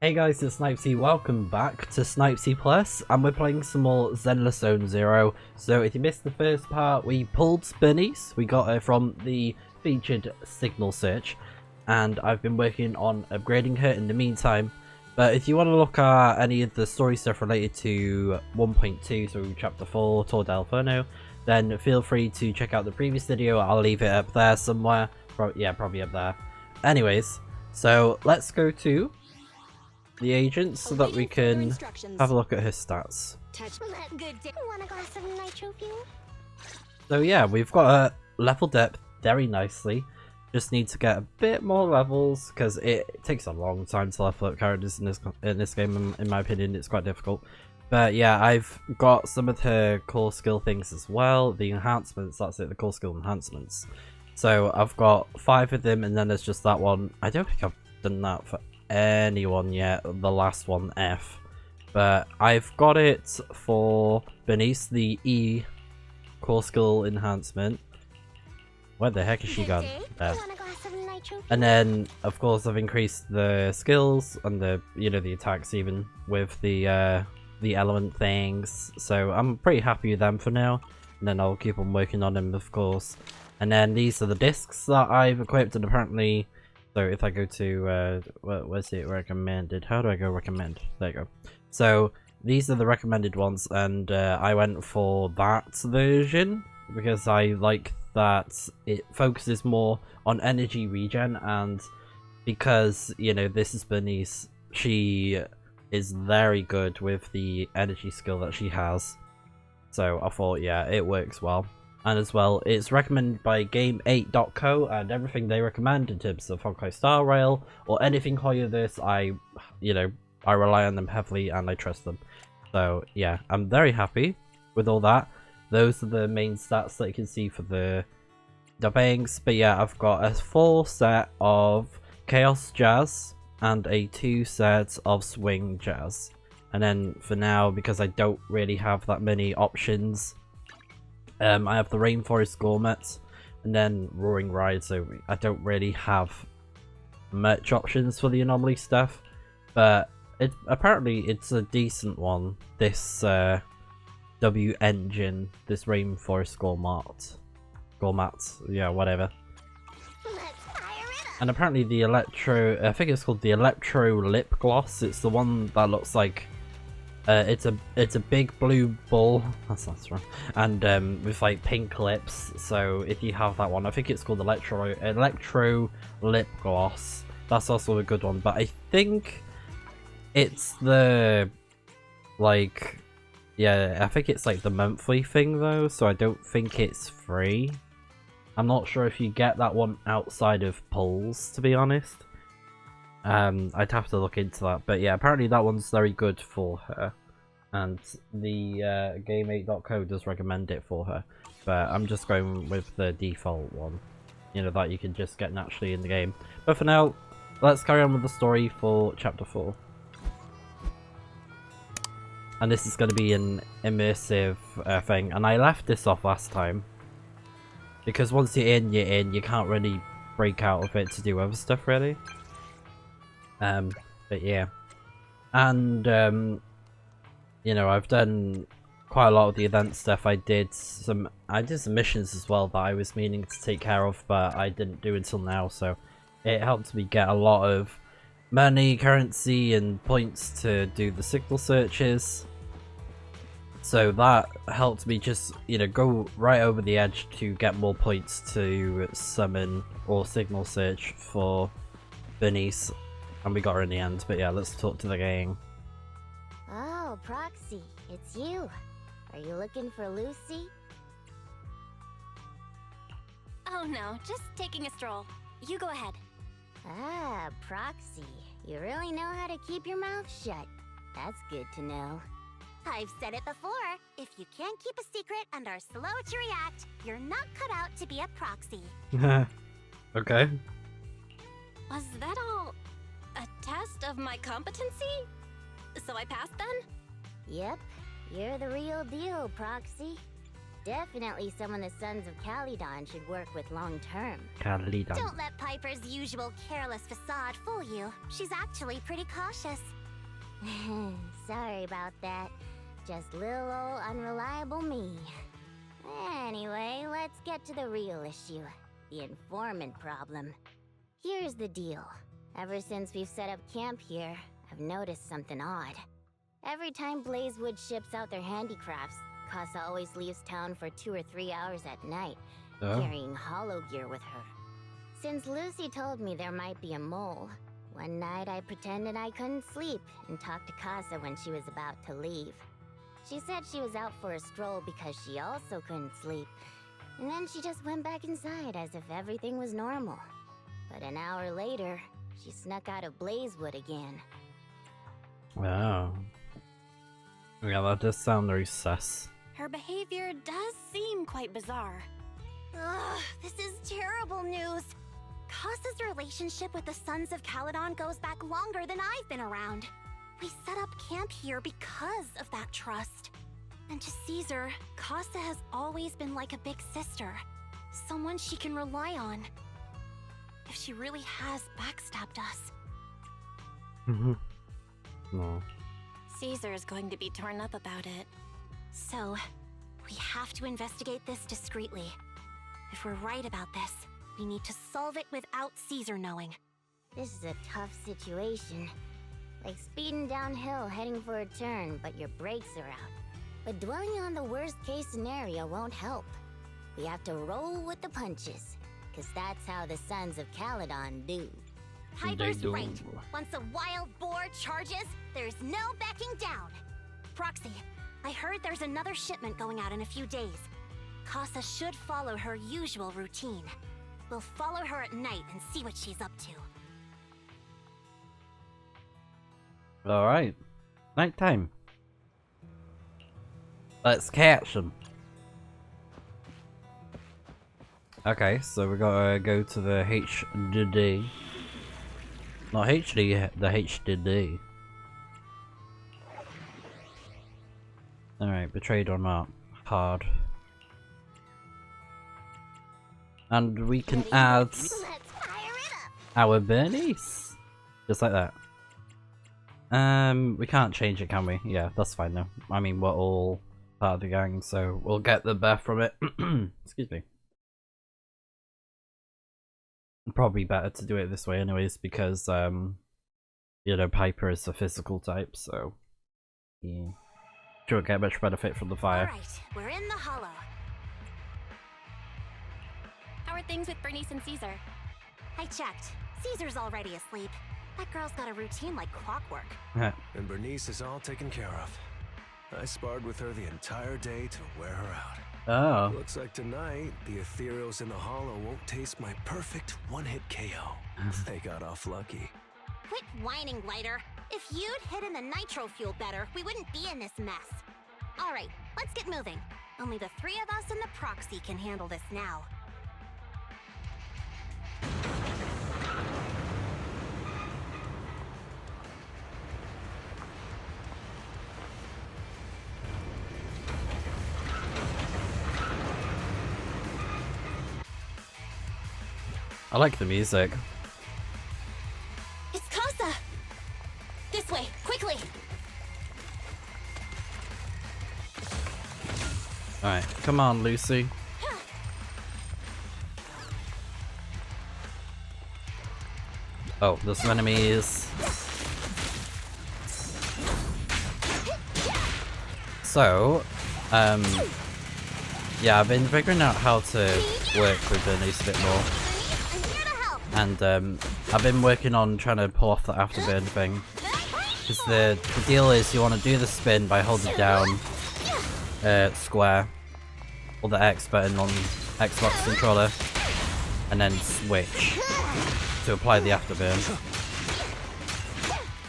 Hey guys, it's Snipezy. Welcome back to Snipezy Plus, and we're playing some more Zenless Zone Zero. So if you missed the first part, we pulled Bernice. We got her from the featured signal search, and I've been working on upgrading her in the meantime. But if you want to look at any of the story stuff related to 1.2, so chapter 4, Tour del Inferno, then feel free to check out the previous video. I'll leave it up there somewhere. Probably up there. Anyways, so let's go to the agent so that we can have a look at her stats. So yeah, we've got a leveled up very nicely. Just need to get a bit more levels because it takes a long time to level up characters in this game. In my opinion, it's quite difficult. But yeah, I've got some of her core skill things as well. The enhancements, that's it, the core skill enhancements. So I've got 5 of them, and then there's just that one. I don't think I've done that for anyone yet, the last one, F, but I've got it for Bernice, the E core skill enhancement. Where the heck is she gone? There. And then of course I've increased the skills and the the attacks even with the element things, so I'm pretty happy with them for now, and then I'll keep on working on them of course. And then these are the discs that I've equipped, and apparently, so if I go to, where's it recommended? How do I go recommend? There you go. So these are the recommended ones, and I went for that version because I like that it focuses more on energy regen, and because, this is Bernice, she is very good with the energy skill that she has. So I thought, yeah, it works well. And as well, it's recommended by Game8.co, and everything they recommend in terms of Honkai Star Rail or anything higher this, I rely on them heavily and I trust them. So yeah, I'm very happy with all that. Those are the main stats that you can see for the banks. But yeah, I've got a full set of Chaos Jazz and a 2 sets of Swing Jazz. And then for now, because I don't really have that many options, I have the Rainforest Gourmet and then Roaring Ride, so I don't really have much options for the anomaly stuff, but apparently it's a decent one, this W engine, this Rainforest Gourmet, yeah, whatever. And apparently the I think it's called the Electro Lip Gloss. It's the one that looks like it's a big blue ball, that's wrong, and with like pink lips. So if you have that one, I think it's called Electro Lip Gloss. That's also a good one, but I think it's the I think it's like the monthly thing though, so I don't think it's free. I'm not sure if you get that one outside of polls, to be honest. I'd have to look into that, but yeah, apparently that one's very good for her, and the Game8.co does recommend it for her, but I'm just going with the default one, that you can just get naturally in the game. But for now, let's carry on with the story for chapter 4. And this is going to be an immersive thing, and I left this off last time, because once you're in, you can't really break out of it to do other stuff, really. But yeah, and I've done quite a lot of the event stuff. I did some missions as well that I was meaning to take care of, but I didn't do until now, so it helped me get a lot of money, currency, and points to do the signal searches. So that helped me just, go right over the edge to get more points to summon or signal search for Bernice. And we got her in the end, but yeah, let's talk to the gang. Oh, Proxy, it's you. Are you looking for Lucy? Oh no, just taking a stroll. You go ahead. Ah, Proxy, you really know how to keep your mouth shut. That's good to know. I've said it before. If you can't keep a secret and are slow to react, you're not cut out to be a proxy. Okay. Was that all a test of my competency? So I passed then? Yep, you're the real deal, Proxy. definitely someone the Sons of Calydon should work with long term. Calydon. Don't let Piper's usual careless facade fool you. She's actually pretty cautious. Sorry about that. Just little old unreliable me. Anyway, let's get to the real issue. The informant problem. Here's the deal. Ever since we've set up camp here, I've noticed something odd. Every time Blazewood ships out their handicrafts, Casa always leaves town for 2 or 3 hours at night, carrying hollow gear with her. Since Lucy told me there might be a mole, one night I pretended I couldn't sleep and talked to Casa when she was about to leave. She said she was out for a stroll because she also couldn't sleep, and then she just went back inside as if everything was normal. But an hour later, she snuck out of Blazewood again. Wow. Yeah, that does sound very sus. Her behavior does seem quite bizarre. Ugh, this is terrible news. Casa's relationship with the Sons of Calydon goes back longer than I've been around. We set up camp here because of that trust. And to Caesar, Casa has always been like a big sister. Someone she can rely on. If she really has backstabbed us. No. Caesar is going to be torn up about it. So, we have to investigate this discreetly. If we're right about this, we need to solve it without Caesar knowing. This is a tough situation. Like speeding downhill heading for a turn, but your brakes are out. But dwelling on the worst case scenario won't help. We have to roll with the punches, cause that's how the Sons of Calydon do. Piper's right. Once a wild boar charges, there's no backing down. Proxy, I heard there's another shipment going out in a few days. Casa should follow her usual routine. We'll follow her at night and see what she's up to. Alright. Nighttime. Let's catch them. Okay, so we gotta go to the HDD. Not HD, the HDD. Alright, betrayed or not. Hard. And we can add our Bernice. Just like that. We can't change it, can we? Yeah, that's fine though. I mean, we're all part of the gang, so we'll get the best from it. Excuse me. Probably better to do it this way anyways, because, you know, Piper is the physical type, so yeah. She'll get much benefit from the fire. Alright, we're in the hollow. How are things with Bernice and Caesar? I checked. Caesar's already asleep. That girl's got a routine like clockwork. And Bernice is all taken care of. I sparred with her the entire day to wear her out. Oh. Looks like tonight, the ethereals in the hollow won't taste my perfect one-hit KO. They got off lucky. Quit whining, Lighter. If you'd hidden the nitro fuel better, we wouldn't be in this mess. Alright, let's get moving. Only the 3 of us and the proxy can handle this now. I like the music. It's Casa! This way, quickly! Alright, come on, Lucy. Oh, there's some enemies. So, yeah, I've been figuring out how to work with Bernice a bit more. And I've been working on trying to pull off the afterburn thing. Because the deal is you want to do the spin by holding down square or the X button on Xbox controller, and then switch to apply the afterburn.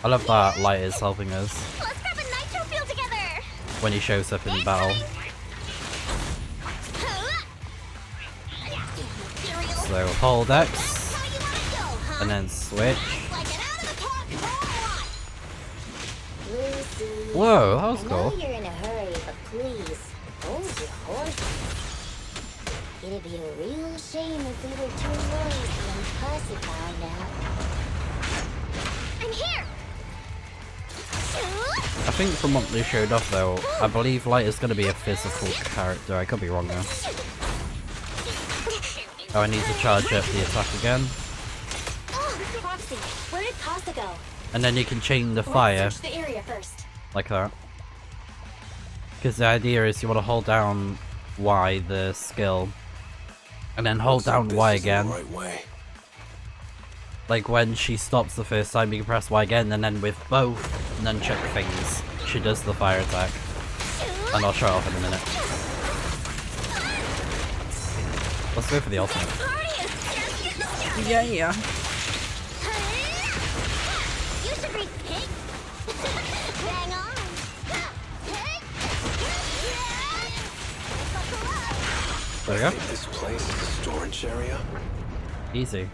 I love that Light is helping us Let's grab a nitro fuel together! when he shows up in battle. So hold X. And then switch. Lucy, Whoa, that was I cool. know you're in a hurry, but please, hold your horses. It'd be a real shame if we were too worried when Casa found out. I'm here! I think from what they showed off though, I believe Light is going to be a physical character. I could be wrong though. Oh, I need to charge up the attack again. Proxy, where did Casa go? And then you can chain the fire. Search the area first. Like that. Because the idea is you want to hold down Y, the skill, and then hold down Y again. Right way. Like when she stops the first time, you can press Y again, and then with both nunchuck things, she does the fire attack. And I'll show it off in a minute. Let's go for the ultimate. Yeah. You should read pink. Hang on. There we go. I think this place is a storage area. Easy.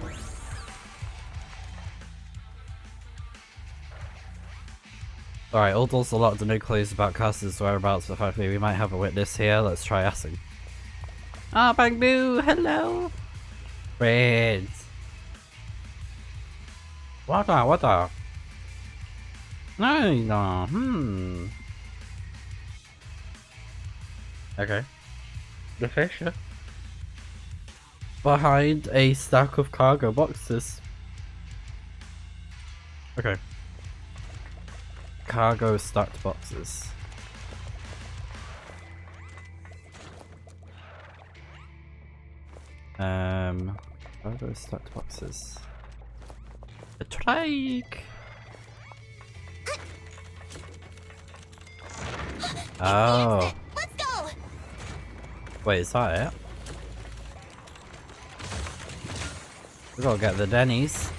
Alright, Aldous locked the no clues about Cass's whereabouts, but hopefully we might have a witness here. Let's try asking. Ah, Bang Boo, hello! Friends! What the? No, Okay. The fisher. Behind a stack of cargo boxes. Okay. Cargo stacked boxes. Cargo stacked boxes. A trike. Oh. Let's go! Wait, is that it? We gotta get the Denny's.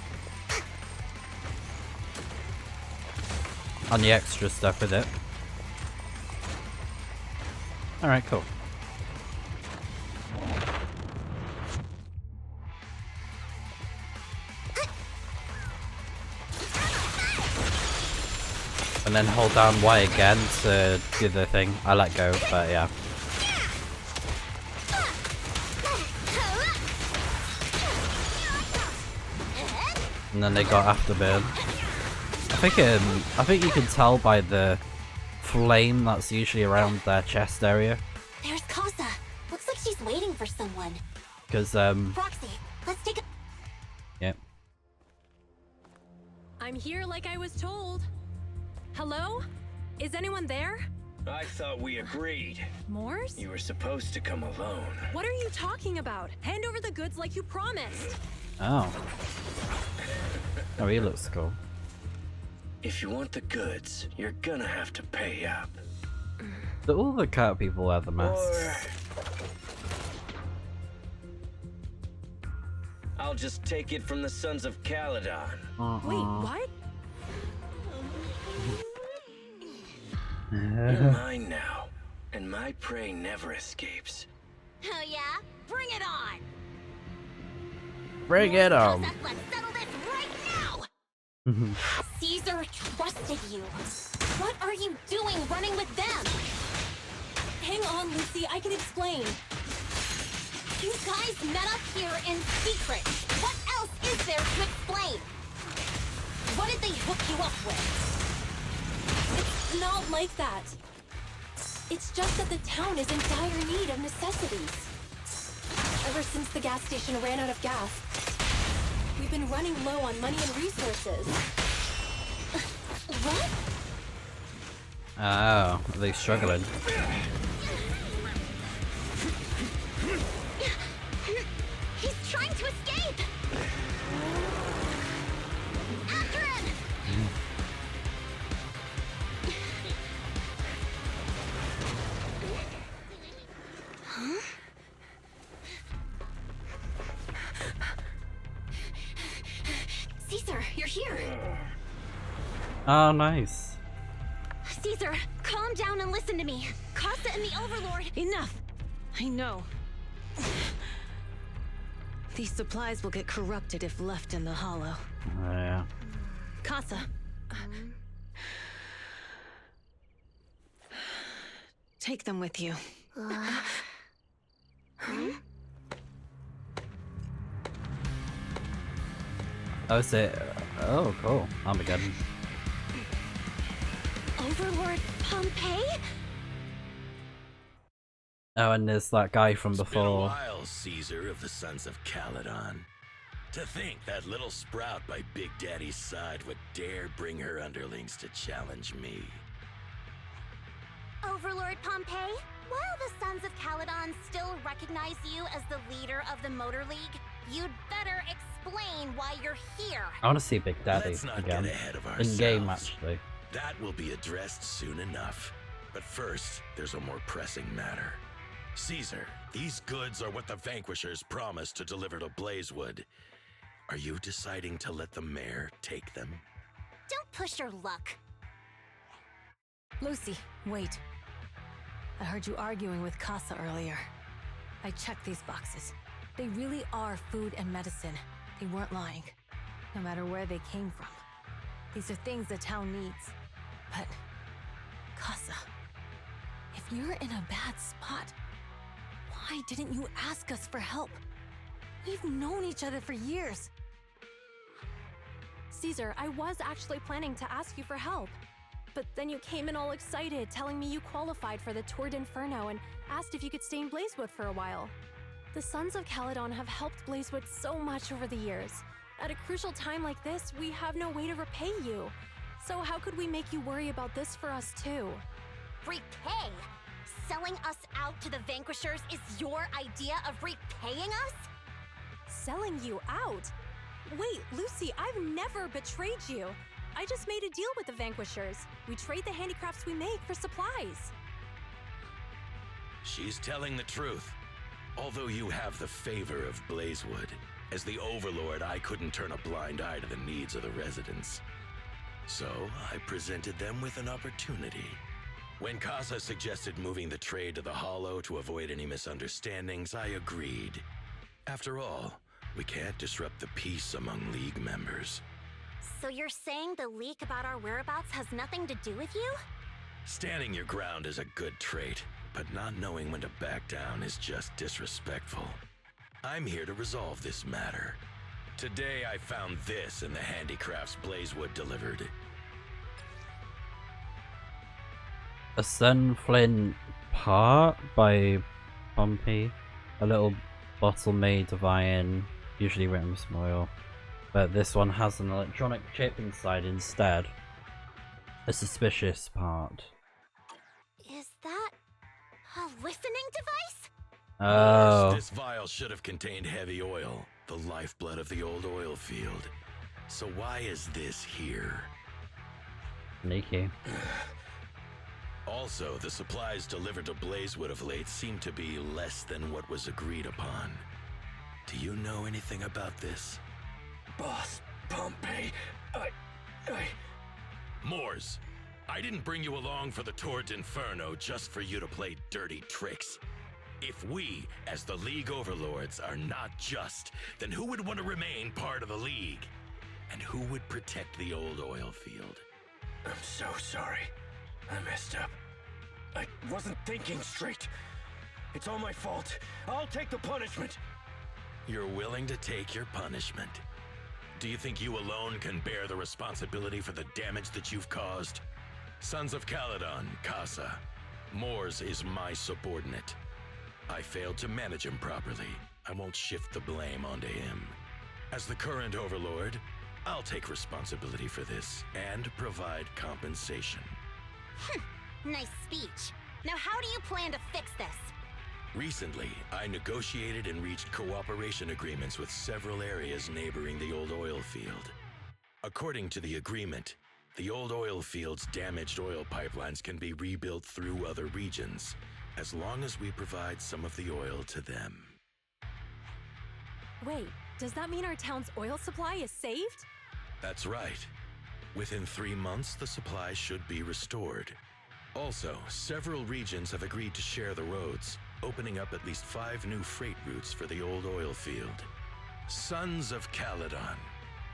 And the extra stuff with it. Alright, cool. And then hold down Y again to do the thing. I let go, but yeah. And then they got afterburn. I think you can tell by the flame that's usually around their chest area. There's Casa. Looks like she's waiting for someone. Because Proxy, let's take a... Yep. I'm here like I was told. Hello? Is anyone there? I thought we agreed. Morse? You were supposed to come alone. What are you talking about? Hand over the goods like you promised. Oh. Oh, he looks cool. If you want the goods, you're gonna have to pay up. Do all the cat people wear the masks? Or... I'll just take it from the Sons of Caledon. Wait, what? You're mine now, and my prey never escapes. Oh yeah? Bring it on! Bring it on. Let's settle this right now! Caesar trusted you. What are you doing running with them? Hang on, Lucy, I can explain. You guys met up here in secret. What else is there to explain? What did they hook you up with? It's not like that. It's just that the town is in dire need of necessities. Ever since the gas station ran out of gas, we've been running low on money and resources. What? Oh, are they struggling? He's trying to escape! After him! Huh? Caesar, you're here! Oh, nice. Caesar, calm down and listen to me. Casa and the Overlord... Enough! I know. These supplies will get corrupted if left in the hollow. Yeah. Casa. Take them with you. Oh, is it? Oh, cool. Armageddon. Overlord Pompeii? Oh, and there's that guy from It's been a before. while, Caesar of the Sons of Caledon. To think that little sprout by Big Daddy's side would dare bring her underlings to challenge me. Overlord Pompeii, while the Sons of Caledon still recognize you as the leader of the Motor League, you'd better explain why you're here. I want to see Big Daddy Let's not again. get ahead of In game, ourselves. actually. That will be addressed soon enough. But first, there's a more pressing matter. Caesar, these goods are what the Vanquishers promised to deliver to Blazewood. Are you deciding to let the mayor take them? Don't push your luck. Lucy, wait. I heard you arguing with Casa earlier. I checked these boxes. They really are food and medicine. They weren't lying, no matter where they came from. These are things the town needs. But, Casa, if you're in a bad spot, why didn't you ask us for help? We've known each other for years. Caesar, I was actually planning to ask you for help. But then you came in all excited, telling me you qualified for the Tour d'Inferno and asked if you could stay in Blazewood for a while. The Sons of Caledon have helped Blazewood so much over the years. At a crucial time like this, we have no way to repay you. So how could we make you worry about this for us too? Repay? Selling us out to the Vanquishers is your idea of repaying us? Selling you out? Wait, Lucy, I've never betrayed you. I just made a deal with the Vanquishers. We trade the handicrafts we make for supplies. She's telling the truth. Although you have the favor of Blazewood, as the Overlord, I couldn't turn a blind eye to the needs of the residents. So, I presented them with an opportunity. When Casa suggested moving the trade to the Hollow to avoid any misunderstandings, I agreed. After all, we can't disrupt the peace among League members. So you're saying the leak about our whereabouts has nothing to do with you? Standing your ground is a good trait, but not knowing when to back down is just disrespectful. I'm here to resolve this matter. Today I found this in the handicrafts Blazewood delivered. A Sunflint part by Pompey. A little bottle made of iron, usually written with some oil. But this one has an electronic chip inside instead. A suspicious part. Is that a listening device? Oh. This vial should have contained heavy oil, the lifeblood of the old oil field. So why is this here? Sneaky. Also, the supplies delivered to Blazewood of late seem to be less than what was agreed upon. Do you know anything about this? Boss, Pompeii, Moors, I didn't bring you along for the Tour d'Inferno just for you to play dirty tricks. If we, as the League Overlords, are not just, then who would want to remain part of the League? And who would protect the old oil field? I'm so sorry. I messed up. I wasn't thinking straight. It's all my fault. I'll take the punishment. You're willing to take your punishment. Do you think you alone can bear the responsibility for the damage that you've caused? Sons of Caledon, Casa. Moors is my subordinate. I failed to manage him properly. I won't shift the blame onto him. As the current Overlord, I'll take responsibility for this and provide compensation. Nice speech. Now how do you plan to fix this? Recently, I negotiated and reached cooperation agreements with several areas neighboring the old oil field. According to the agreement, the old oil field's damaged oil pipelines can be rebuilt through other regions, as long as we provide some of the oil to them. Wait, does that mean our town's oil supply is saved? That's right. Within 3 months, the supply should be restored. Also, several regions have agreed to share the roads, opening up at least 5 new freight routes for the old oil field. Sons of Caledon.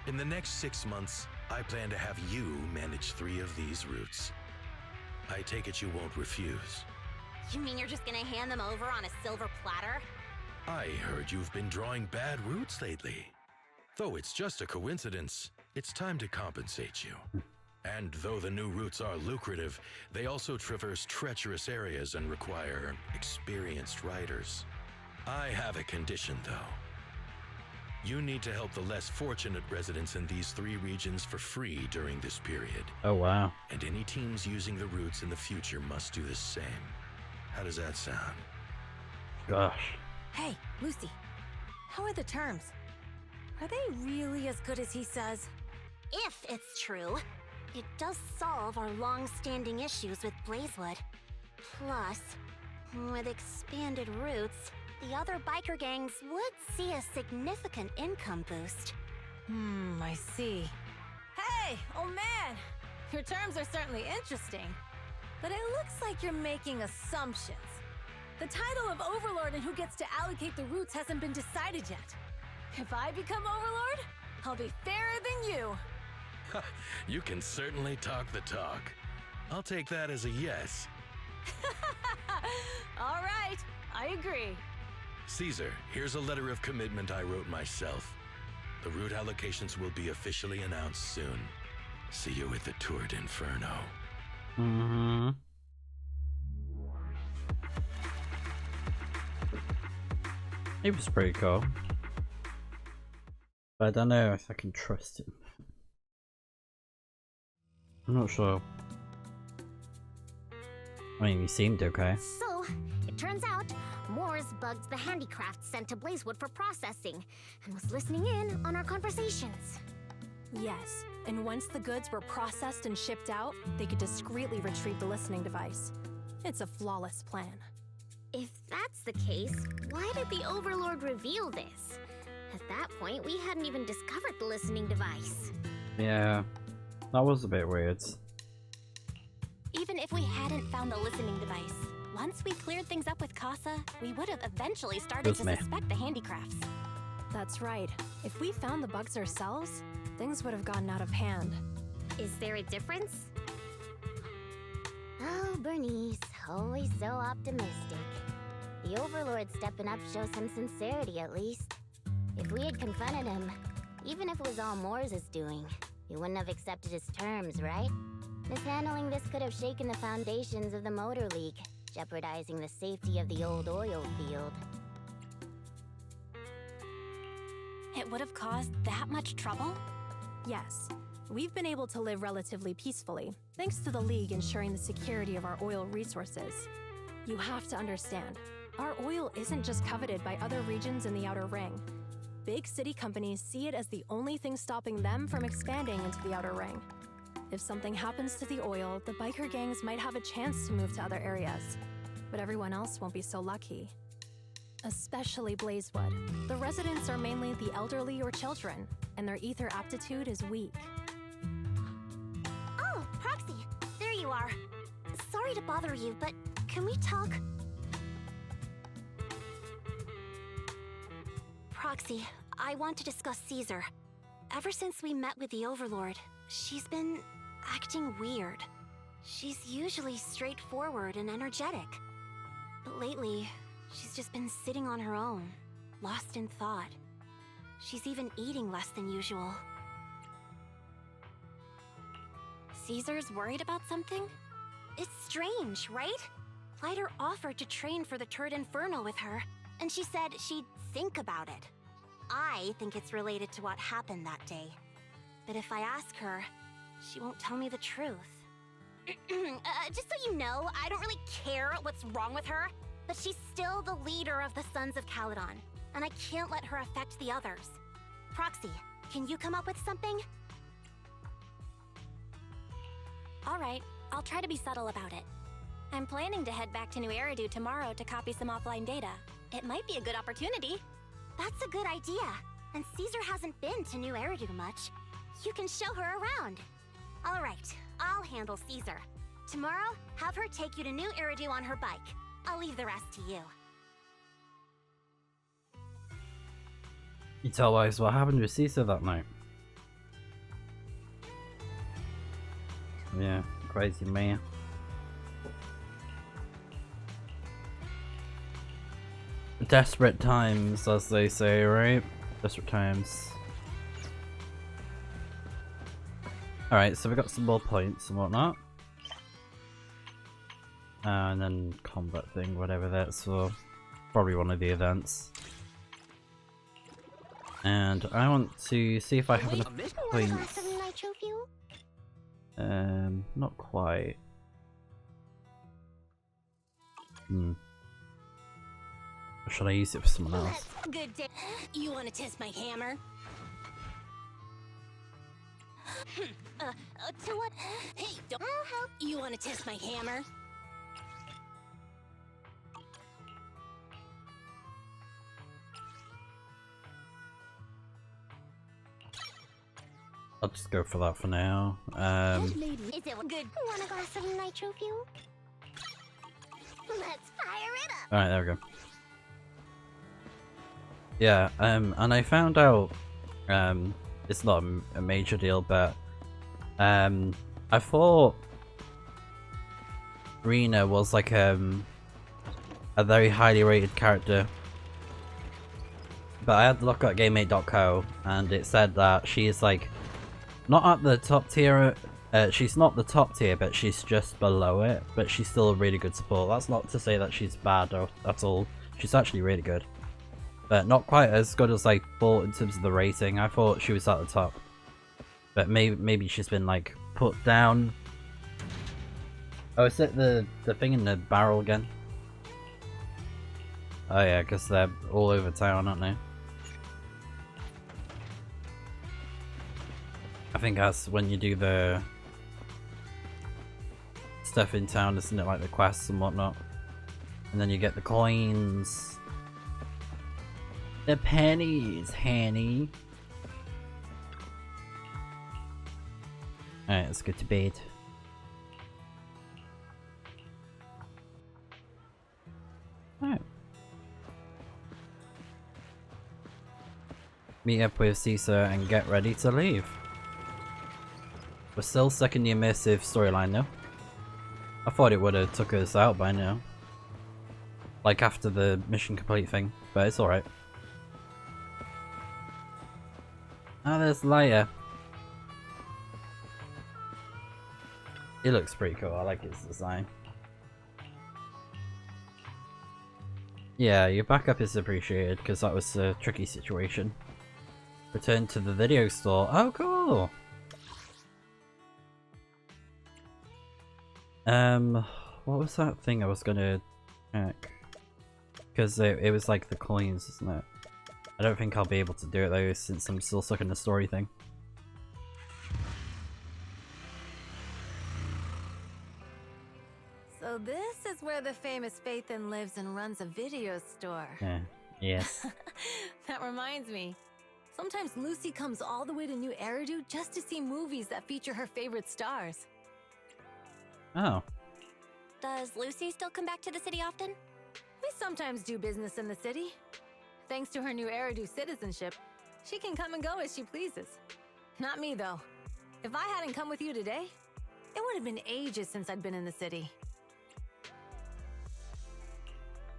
In the next 6 months, I plan to have you manage 3 of these routes. I take it you won't refuse. You mean you're just gonna hand them over on a silver platter? I heard you've been drawing bad routes lately. Though it's just a coincidence, it's time to compensate you. And though the new routes are lucrative, they also traverse treacherous areas and require experienced riders. I have a condition, though. You need to help the less fortunate residents in these 3 regions for free during this period. Oh, wow. And any teams using the routes in the future must do the same. How does that sound? Gosh. Hey, Lucy. How are the terms? Are they really as good as he says? If it's true, it does solve our long-standing issues with Blazewood. Plus, with expanded routes, the other biker gangs would see a significant income boost. I see. Hey, old man! Your terms are certainly interesting, but it looks like you're making assumptions. The title of Overlord and who gets to allocate the routes hasn't been decided yet. If I become Overlord, I'll be fairer than you. You can certainly talk the talk. I'll take that as a yes. All right, I agree. Caesar, here's a letter of commitment I wrote myself. The route allocations will be officially announced soon. See you at the Tour d'Inferno. Mm-hmm. He was pretty cool. But I don't know if I can trust him. I'm not sure. I mean, he seemed okay. So, it turns out, Moores bugged the handicraft sent to Blazewood for processing, and was listening in on our conversations. Yes, and once the goods were processed and shipped out, they could discreetly retrieve the listening device. It's a flawless plan. If that's the case, why did the Overlord reveal this? At that point, we hadn't even discovered the listening device. Yeah, that was a bit weird. Even if we hadn't found the listening device, once we cleared things up with Casa, we would have eventually started to suspect the handicrafts. That's right. If we found the bugs ourselves, things would have gotten out of hand. Is there a difference? Oh, Bernice, always so optimistic. The Overlord stepping up shows some sincerity at least. If we had confronted him, even if it was all Moores' doing, he wouldn't have accepted his terms, right? Mishandling this could have shaken the foundations of the Motor League, jeopardizing the safety of the old oil field. It would have caused that much trouble? Yes. We've been able to live relatively peacefully, thanks to the League ensuring the security of our oil resources. You have to understand, our oil isn't just coveted by other regions in the Outer Ring. Big city companies see it as the only thing stopping them from expanding into the Outer Ring. If something happens to the oil, the biker gangs might have a chance to move to other areas, but everyone else won't be so lucky. Especially Blazewood. The residents are mainly the elderly or children, and their ether aptitude is weak. Oh, Proxy, there you are. Sorry to bother you, but can we talk? Proxy, I want to discuss Caesar. Ever since we met with the Overlord, she's been acting weird. She's usually straightforward and energetic. But lately, she's just been sitting on her own, lost in thought. She's even eating less than usual. Caesar's worried about something? It's strange, right? Lighter offered to train for the Tour d'Inferno with her, and she said she'd think about it. I think it's related to what happened that day. But if I ask her, she won't tell me the truth. Just so you know, I don't really care what's wrong with her, but she's still the leader of the Sons of Caledon, and I can't let her affect the others. Proxy, can you come up with something? Alright, I'll try to be subtle about it. I'm planning to head back to New Eridu tomorrow to copy some offline data. It might be a good opportunity. That's a good idea. And Caesar hasn't been to New Eridu much. You can show her around. Alright, I'll handle Caesar. Tomorrow, have her take you to New Eridu on her bike. I'll leave the rest to you. You tell us what happened with Caesar that night. Yeah, crazy man. Desperate times, as they say, right? Desperate times. Alright, so we got some more points and whatnot. And then combat thing, whatever that's for. Probably one of the events. And I want to see if I have enough points. Not quite. Or should I use it for someone else? Good day. You want to test my hammer? To what? Hey, don't. I'll help. You want to test my hammer? I'll just go for that for now. Is it good? Want a glass of nitro fuel? Let's fire it up. Alright, there we go. Yeah, and I found out, it's not a major deal, but, I thought Rena was like, a very highly rated character. But I had to look at GameMate.co, and it said that she's like, not at the top tier, she's not the top tier, but she's just below it, but she's still a really good support. That's not to say that she's bad at all. She's actually really good. But not quite as good as I thought in terms of the rating. I thought she was at the top. But maybe she's been like put down. Oh, is it the thing in the barrel again? Oh yeah, because they're all over town, aren't they? I think that's when you do the stuff in town, isn't it? Like the quests and whatnot. And then you get the coins. The pennies, Hanny. Alright, let's go to bed. Alright. Meet up with Caesar and get ready to leave. We're still stuck in the immersive storyline though. I thought it would have took us out by now. Like after the mission complete thing, but it's alright. Ah, there's Leia. He looks pretty cool, I like his design. Yeah, your backup is appreciated because that was a tricky situation. Return to the video store. Oh, cool! What was that thing I was gonna check? Because it was like the coins, isn't it? I don't think I'll be able to do it though, since I'm still stuck in the story thing. So this is where the famous Phaethon lives and runs a video store. Yeah. Yes. That reminds me. Sometimes Lucy comes all the way to New Eridu just to see movies that feature her favorite stars. Oh. Does Lucy still come back to the city often? We sometimes do business in the city. Thanks to her New Eridu citizenship, she can come and go as she pleases. Not me, though. If I hadn't come with you today, it would have been ages since I'd been in the city.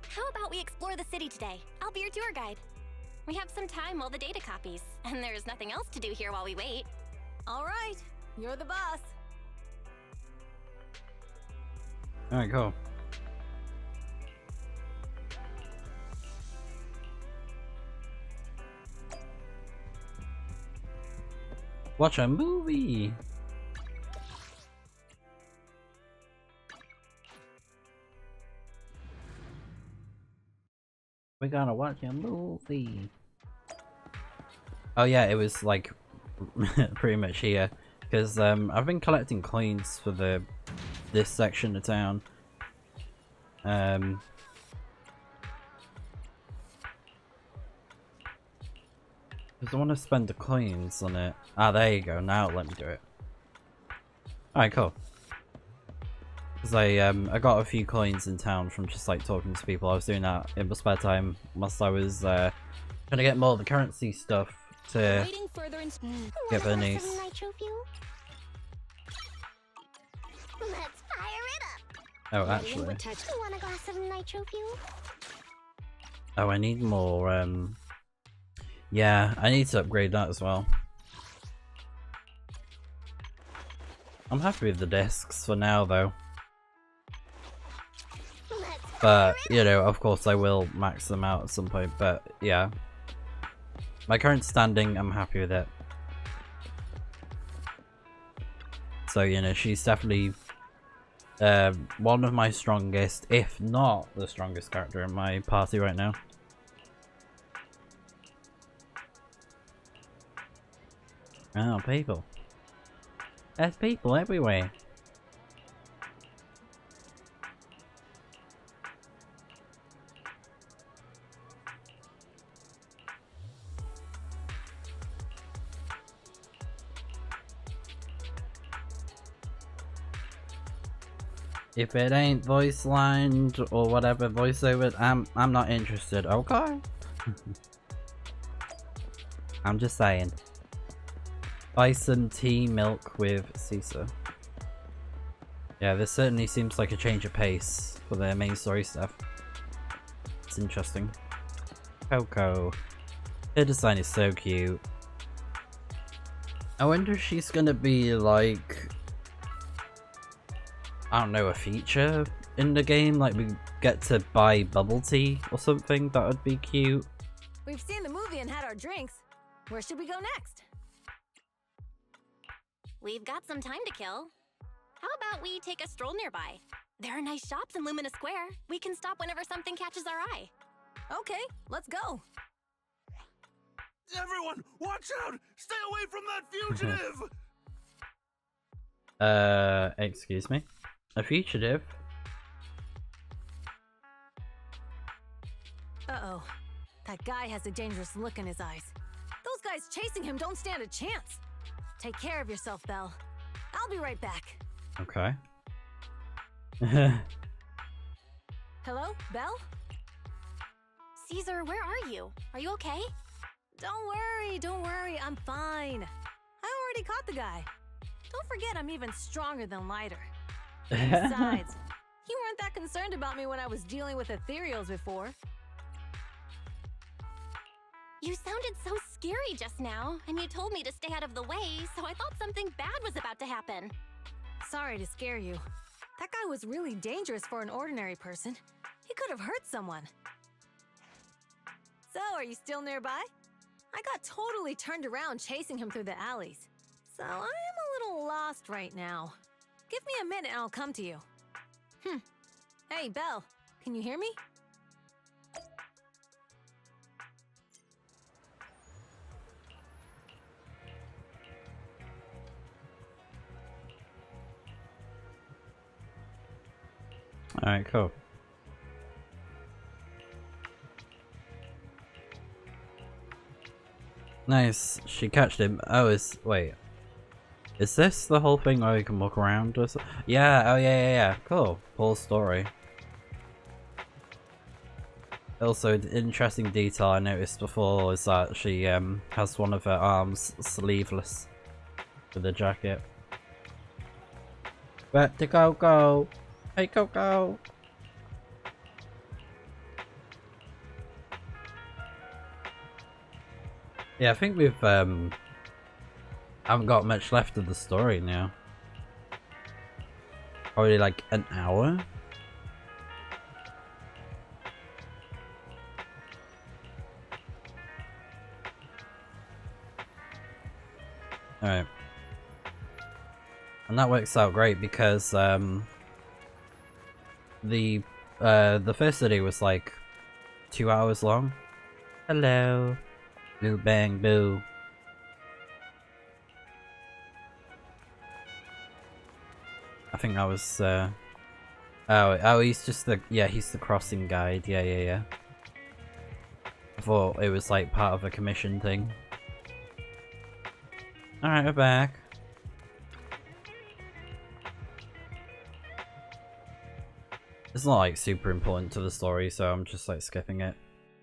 How about we explore the city today? I'll be your tour guide. We have some time while the data copies, and there's nothing else to do here while we wait. All right, you're the boss. Alright, cool. Watch a movie! We're gonna watch a movie! Oh yeah, it was like pretty much here. Because I've been collecting coins for this section of town. Because I want to spend the coins on it. Ah, there you go. Now let me do it. Alright, cool. Because I got a few coins in town from just like talking to people. I was doing that in my spare time whilst I was trying to get more of the currency stuff to get for the niece. Let's fire it up. Oh, actually. You want a glass of nitro fuel? Oh, I need more, yeah, I need to upgrade that as well. I'm happy with the discs for now, though. But, you know, of course I will max them out at some point, but yeah. My current standing, I'm happy with it. So, you know, she's definitely one of my strongest, if not the strongest character in my party right now. Oh, people. There's people everywhere. If it ain't voice lined or whatever voiceover, I'm not interested. Okay. I'm just saying. Bison tea milk with Caesar. Yeah, this certainly seems like a change of pace for their main story stuff. It's interesting. Coco. Her design is so cute. I wonder if she's gonna be like, I don't know, a feature in the game, like we get to buy bubble tea or something. That would be cute. We've seen the movie and had our drinks. Where should we go next? We've got some time to kill. How about we take a stroll nearby? There are nice shops in Lumina Square. We can stop whenever something catches our eye. Okay, let's go. Everyone, watch out! Stay away from that fugitive! Excuse me? A fugitive? Uh-oh. That guy has a dangerous look in his eyes. Those guys chasing him don't stand a chance. Take care of yourself, Belle. I'll be right back. Okay. Hello, Belle? Caesar, where are you? Are you okay? Don't worry, I'm fine. I already caught the guy. Don't forget I'm even stronger than Lighter. Besides, you weren't that concerned about me when I was dealing with ethereals before. You sounded so scary just now, and you told me to stay out of the way, so I thought something bad was about to happen. Sorry to scare you. That guy was really dangerous for an ordinary person. He could have hurt someone. So, are you still nearby? I got totally turned around chasing him through the alleys. So, I am a little lost right now. Give me a minute and I'll come to you. Hey, Belle, can you hear me? Alright, cool. Nice. She catched him. Oh, wait. Is this the whole thing where we can walk around or so? Yeah, oh yeah. Cool. Full story. Also, an interesting detail I noticed before is that she has one of her arms sleeveless with the jacket. Back to Coco! Hey Coco! Yeah, I think we've haven't got much left of the story now. Probably like an hour? Alright. And that works out great because the first city was like 2 hours long. Hello. Boo bang boo. I think that was oh he's just he's the crossing guide. Yeah. I thought it was like part of a commission thing. Alright, we're back. It's not like super important to the story, so I'm just like skipping it.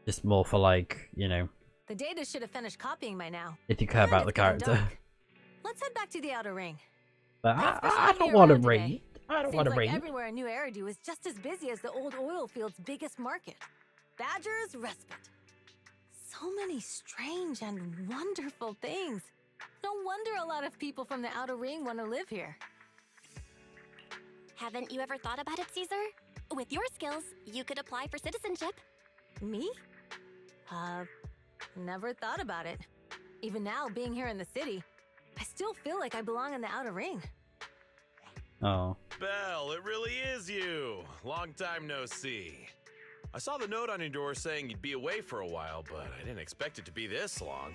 Just more for like, you know. The data should have finished copying by now. If you care And about the it's getting character. dark. Let's head back to the outer ring. But Thanks for I showing don't me want to around today. read. I don't Seems want to like read. everywhere in New Eridu is just as busy as the old oil field's biggest market. Badger's Respite. So many strange and wonderful things. No wonder a lot of people from the outer ring want to live here. Haven't you ever thought about it, Caesar? With your skills, you could apply for citizenship. Me? Never thought about it. Even now, being here in the city, I still feel like I belong in the outer ring. Oh. Belle, it really is you. Long time no see. I saw the note on your door saying you'd be away for a while, but I didn't expect it to be this long.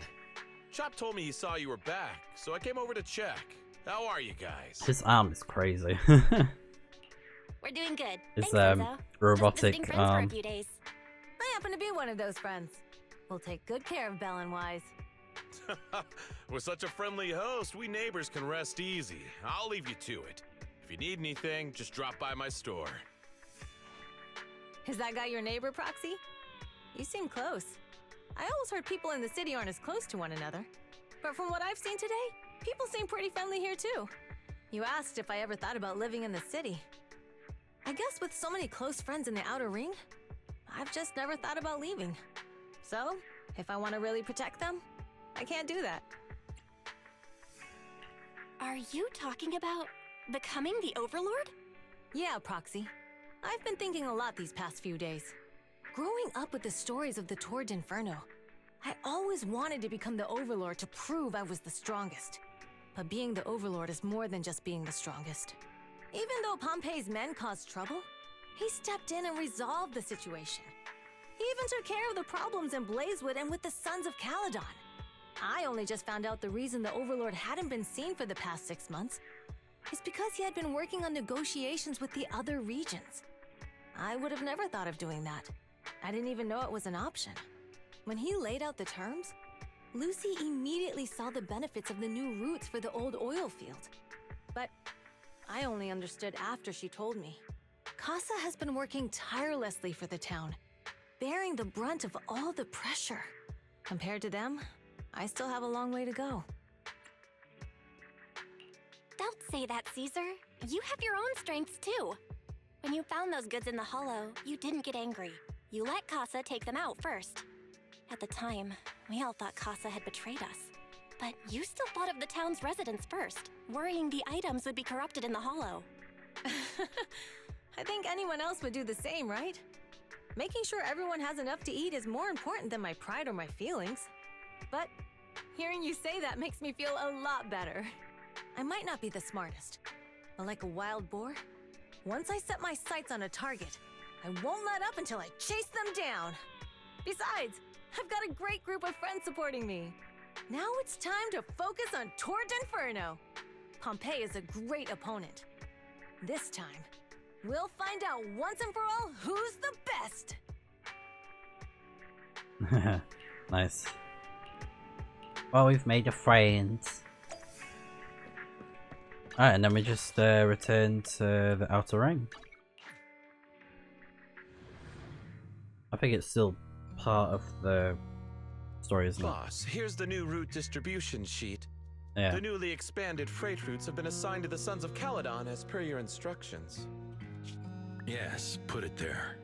Chop told me he saw you were back, so I came over to check. How are you guys? His arm is crazy. We're doing good. His Thanks, Enzo. robotic Just visiting friends for a few days. I happen to be one of those friends. We'll take good care of Belle and Wise. With such a friendly host, we neighbors can rest easy. I'll leave you to it. If you need anything, just drop by my store. Is that guy your neighbor, Proxy? You seem close. I always heard people in the city aren't as close to one another. But from what I've seen today, people seem pretty friendly here too. You asked if I ever thought about living in the city. I guess with so many close friends in the outer ring, I've just never thought about leaving. So, if I want to really protect them, I can't do that. Are you talking about becoming the Overlord? Yeah, Proxy. I've been thinking a lot these past few days. Growing up with the stories of the Torrid Inferno, I always wanted to become the Overlord to prove I was the strongest. But being the Overlord is more than just being the strongest. Even though Pompey's men caused trouble, he stepped in and resolved the situation. He even took care of the problems in Blazewood and with the Sons of Caledon. I only just found out the reason the Overlord hadn't been seen for the past 6 months is because he had been working on negotiations with the other regions. I would have never thought of doing that. I didn't even know it was an option. When he laid out the terms, Lucy immediately saw the benefits of the new routes for the old oil field. But I only understood after she told me. Casa has been working tirelessly for the town, bearing the brunt of all the pressure. Compared to them, I still have a long way to go. Don't say that, Caesar. You have your own strengths too. When you found those goods in the hollow, you didn't get angry. You let Casa take them out first. At the time, we all thought Casa had betrayed us. But you still thought of the town's residents first, worrying the items would be corrupted in the hollow. I think anyone else would do the same, right? Making sure everyone has enough to eat is more important than my pride or my feelings. But hearing you say that makes me feel a lot better. I might not be the smartest, but like a wild boar, once I set my sights on a target, I won't let up until I chase them down. Besides, I've got a great group of friends supporting me. Now it's time to focus on Torrid Inferno. Pompey is a great opponent. This time, we'll find out once and for all who's the best. Nice. Well, we've made a friend. Alright, and then we just return to the outer ring. I think it's still part of the story, isn't it? Boss, here's the new route distribution sheet. Yeah. The newly expanded freight routes have been assigned to the Sons of Caledon as per your instructions. Yes, put it there.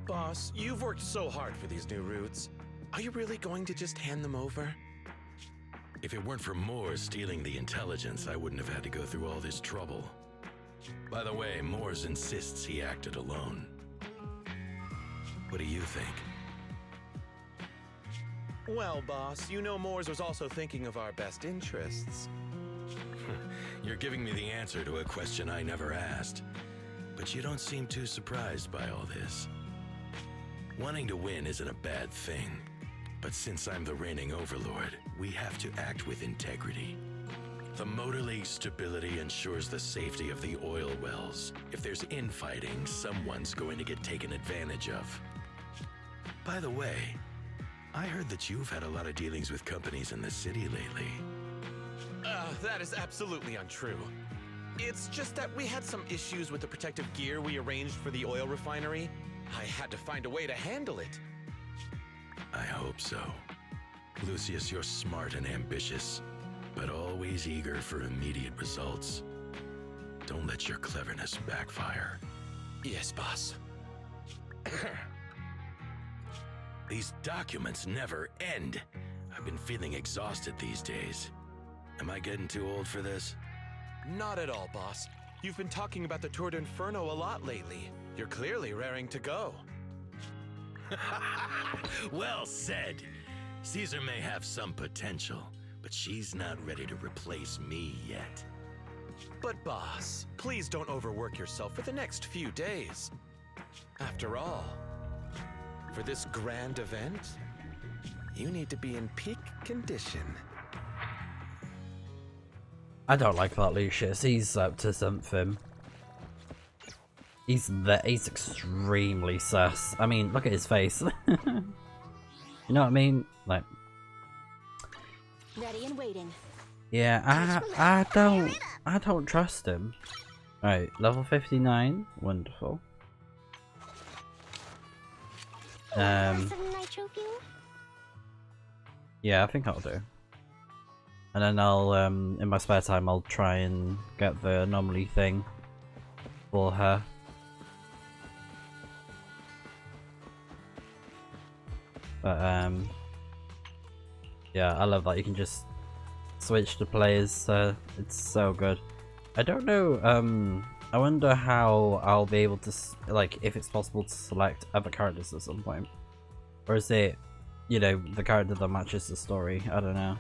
Boss, you've worked so hard for these new routes. Are you really going to just hand them over? If it weren't for Moores stealing the intelligence, I wouldn't have had to go through all this trouble. By the way, Moores insists he acted alone. What do you think? Well, boss, you know Moores was also thinking of our best interests. You're giving me the answer to a question I never asked. But you don't seem too surprised by all this. Wanting to win isn't a bad thing. But since I'm the reigning overlord, we have to act with integrity. The Motor League's stability ensures the safety of the oil wells. If there's infighting, someone's going to get taken advantage of. By the way, I heard that you've had a lot of dealings with companies in the city lately. That is absolutely untrue. It's just that we had some issues with the protective gear we arranged for the oil refinery. I had to find a way to handle it. I hope so. Lucius, you're smart and ambitious, but always eager for immediate results. Don't let your cleverness backfire. Yes, boss. These documents never end. I've been feeling exhausted these days. Am I getting too old for this? Not at all, boss. You've been talking about the Tour d'Inferno a lot lately. You're clearly raring to go. Well said. Caesar may have some potential, but she's not ready to replace me yet. But boss, please don't overwork yourself for the next few days. After all, for this grand event, you need to be in peak condition. I don't like that Lucius. He's up to something. He's extremely sus. I mean, look at his face. You know what I mean? Like, Ready and waiting. yeah, I don't trust him. Right, level 59, wonderful. Some nitro fuel? Yeah, I think I'll do. And then I'll, in my spare time, I'll try and get the anomaly thing for her. But, yeah, I love that you can just switch to players, it's so good. I don't know, I wonder how I'll be able to, like, if it's possible to select other characters at some point. Or is it, you know, the character that matches the story? I don't know.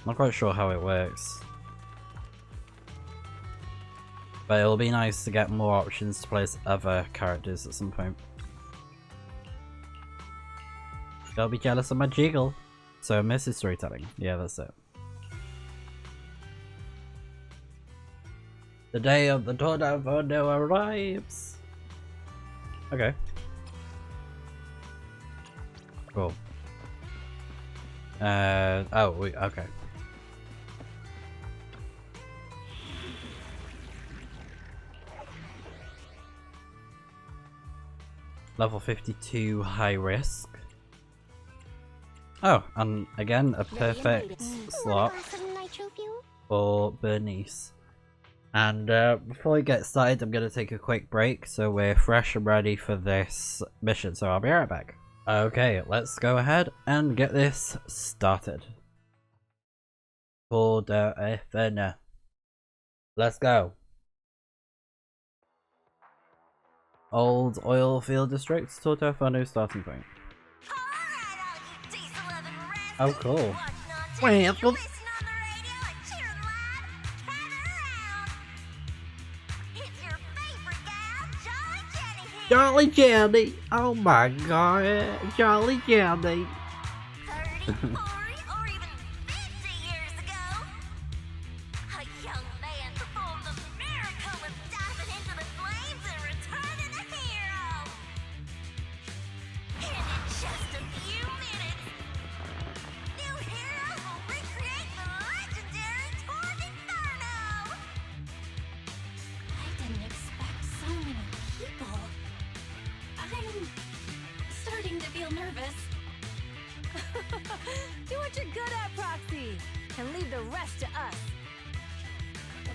Not quite sure how it works. But it'll be nice to get more options to play as other characters at some point. Don't be jealous of my jiggle. So immersive storytelling. Yeah, that's it. The day of the Tour d'Inferno arrives. Okay. Cool. Oh, okay. Level 52 high risk. Oh, and again a perfect slot for Bernice. And before we get started, I'm going to take a quick break so we're fresh and ready for this mission, so I'll be right back. Okay, let's go ahead and get this started. Tour d'Inferno. Let's go. Old oil field district, Tour d'Inferno starting point. Oh, cool. Well, Jolly Jenny! Oh my god, Jolly Jenny! 30, 40, or even 50 years ago, a young man performed the miracle of diving into the flames and returning a hero. And in just a few minutes, new heroes will recreate the legendary Tour d'Inferno. I didn't expect so many people. I'm starting to feel nervous. Do what you're good at, Proxy, and leave the rest to us.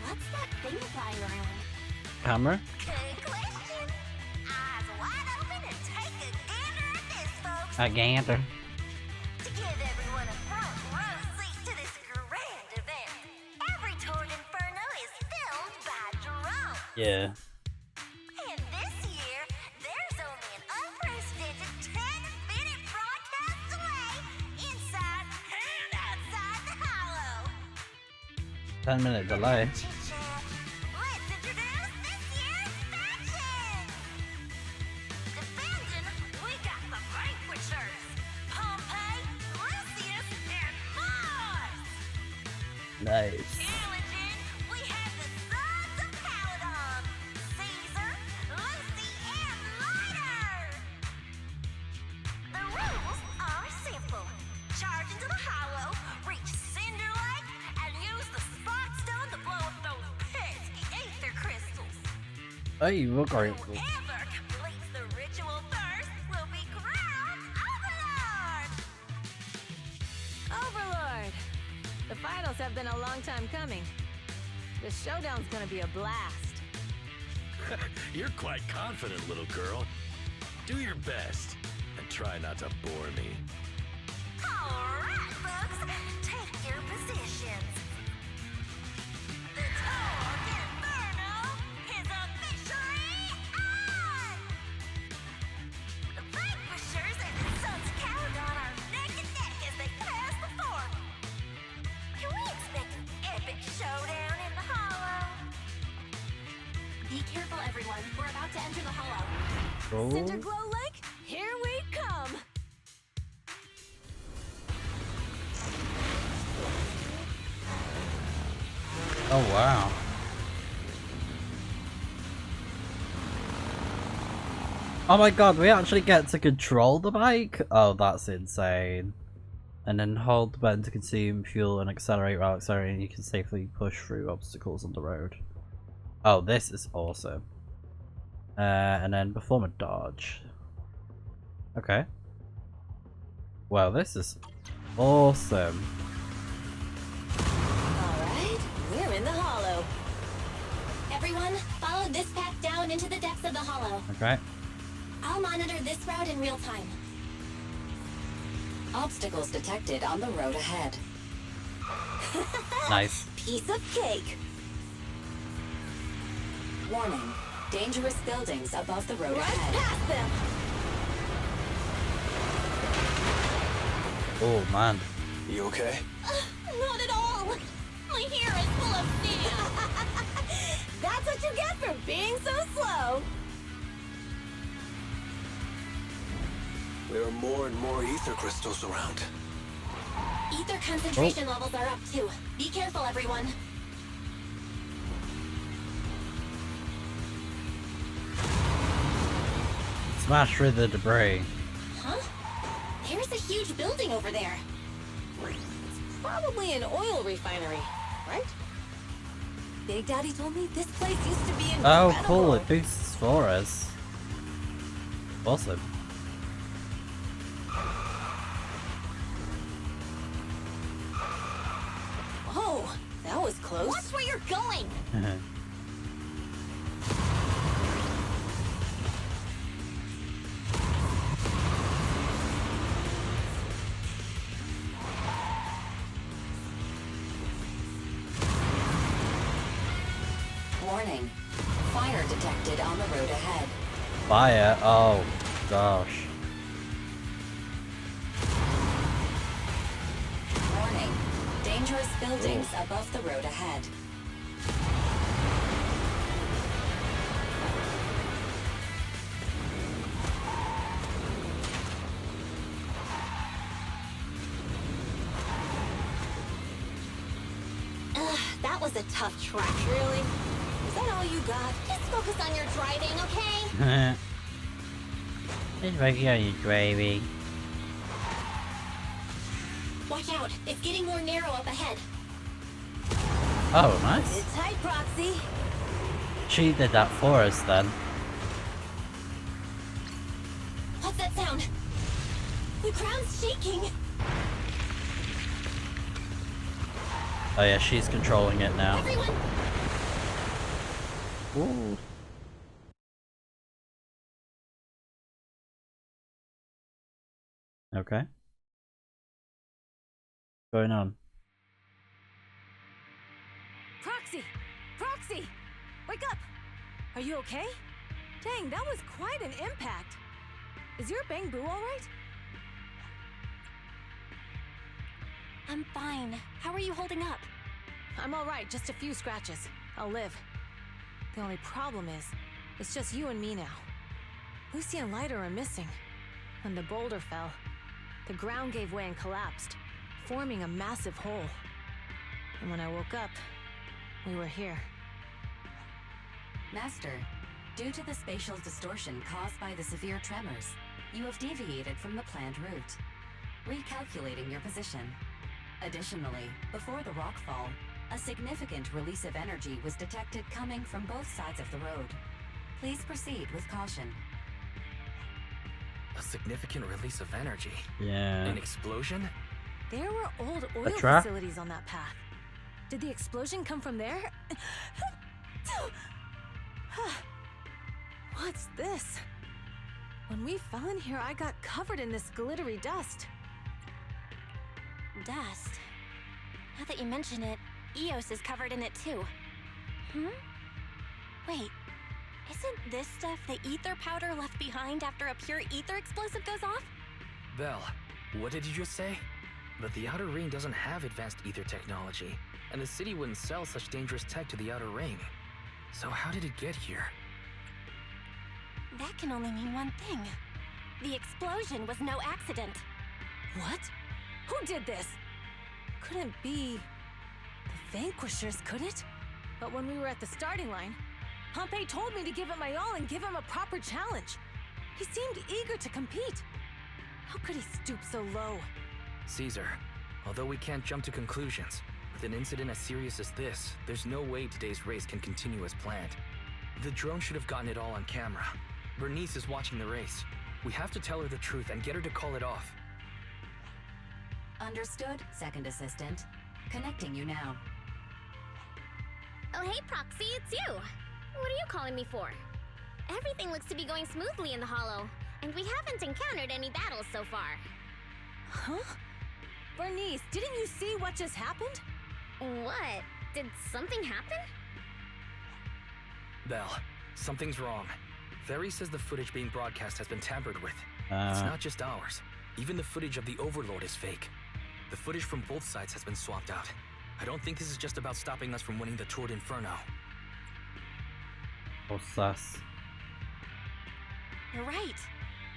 What's that thing flying around? Camera? Good question. Eyes wide open and take a gander at this, folks. A gander. To give everyone a front row seat to this grand event, every Tour d'Inferno is filmed by drone. Yeah. And this year, there's only an unprecedented 10-minute broadcast delay inside and outside the hollow. 10-minute delay. Let's introduce this year's faction! Defending, we got the Vanquishers, Pompey, Lucius, and Mars! Nice. Challenging, we have the Sons of Caledon, Caesar, Lucy, and Lighter! The rules are simple. Charge into the hollow, reach Cinder Lake, and use the Spot Stone to blow up those pesky ether crystals. Hey, look great. Whoever completes the ritual first will be crowned Overlord! Overlord! The finals have been a long time coming. The showdown's gonna be a blast. You're quite confident, little girl. Do your best and try not to bore me. Alright, folks, take your positions. The Tour Be careful, everyone. We're about to enter the hollow. Oh. Cinderglow Lake, here we come! Oh wow. Oh my god, we actually get to control the bike? Oh, that's insane. And then hold the button to consume fuel and accelerate. While accelerating, you can safely push through obstacles on the road. Oh, this is awesome. And then perform a dodge. Okay. Well, this is awesome. Alright, we're in the hollow. Everyone, follow this path down into the depths of the hollow. Okay. I'll monitor this route in real time. Obstacles detected on the road ahead. Nice. Piece of cake. Warning. Dangerous buildings above the road Right ahead. past them. Oh man. You okay? Not at all. My hair is full of sand. That's what you get for being so slow. There are more and more ether crystals around. Ether concentration levels are up too. Be careful, everyone. Smash through the debris. Huh? There's a huge building over there. Probably an oil refinery, right? Big Daddy told me this place used to be incredible. Oh, cool! It boosts for us. Awesome. Oh, that was close. Watch where you're going. Warning. Fire detected on the road ahead. Fire. Oh gosh. Warning. Dangerous buildings above the road ahead. Ugh, that was a tough track. Really? Is that all you got? Just focus on your driving, okay? It's right here, you gravy. Watch out. It's getting more narrow up ahead. Oh, nice. It's tight, Proxy. She did that for us then. What's that sound? The ground's shaking. Oh yeah, she's controlling it now. Everyone, Ooh. Okay. What's going on? Proxy! Proxy! Wake up! Are you okay? Dang, that was quite an impact. Is your bang boo alright? I'm fine. How are you holding up? I'm alright, just a few scratches. I'll live. The only problem is, it's just you and me now. Lucy and Lighter are missing. When the boulder fell, the ground gave way and collapsed, forming a massive hole. And when I woke up, we were here. Master, due to the spatial distortion caused by the severe tremors, you have deviated from the planned route, recalculating your position. Additionally, before the rockfall, a significant release of energy was detected coming from both sides of the road. Please proceed with caution. A significant release of energy? Yeah. An explosion? There were old oil trap? facilities on that path. Did the explosion come from there? What's this? When we fell in here, I got covered in this glittery dust. Dust. Now that you mention it, Eos is covered in it too. Wait, isn't this stuff the ether powder left behind after a pure ether explosive goes off? Belle, what did you just say? But the Outer Ring doesn't have advanced ether technology, and the city wouldn't sell such dangerous tech to the Outer Ring. So how did it get here? That can only mean one thing. The explosion was no accident. What? Who did this? Couldn't be the Vanquishers, could it? But when we were at the starting line, Pompey told me to give it my all and give him a proper challenge. He seemed eager to compete. How could he stoop so low? Caesar, although we can't jump to conclusions, with an incident as serious as this, there's no way today's race can continue as planned. The drone should have gotten it all on camera. Bernice is watching the race. We have to tell her the truth and get her to call it off. Understood, second assistant. Connecting you now. Oh hey, Proxy, it's you! What are you calling me for? Everything looks to be going smoothly in the Hollow, and we haven't encountered any battles so far. Huh? Bernice, didn't you see what just happened? What? Did something happen? Belle, something's wrong. Ferry says the footage being broadcast has been tampered with. It's not just ours. Even the footage of the Overlord is fake. The footage from both sides has been swapped out. I don't think this is just about stopping us from winning the Tour d'Inferno. Oh, sus. You're right.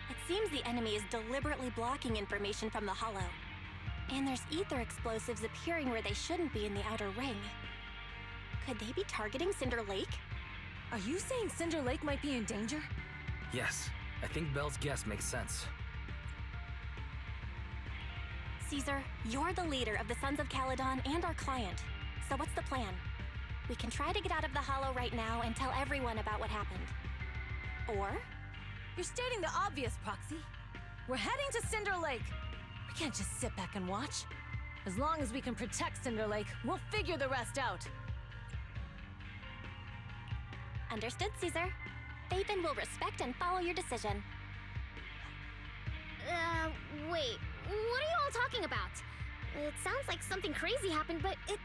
It seems the enemy is deliberately blocking information from the Hollow. And there's ether explosives appearing where they shouldn't be in the outer ring. Could they be targeting Cinder Lake? Are you saying Cinder Lake might be in danger? Yes, I think Belle's guess makes sense. Caesar, you're the leader of the Sons of Caledon and our client. So what's the plan? We can try to get out of the Hollow right now and tell everyone about what happened. Or? You're stating the obvious, Proxy. We're heading to Cinder Lake. We can't just sit back and watch. As long as we can protect Cinder Lake, we'll figure the rest out. Understood, Caesar. Phaethon will respect and follow your decision. Wait. What are you all talking about? It sounds like something crazy happened, but it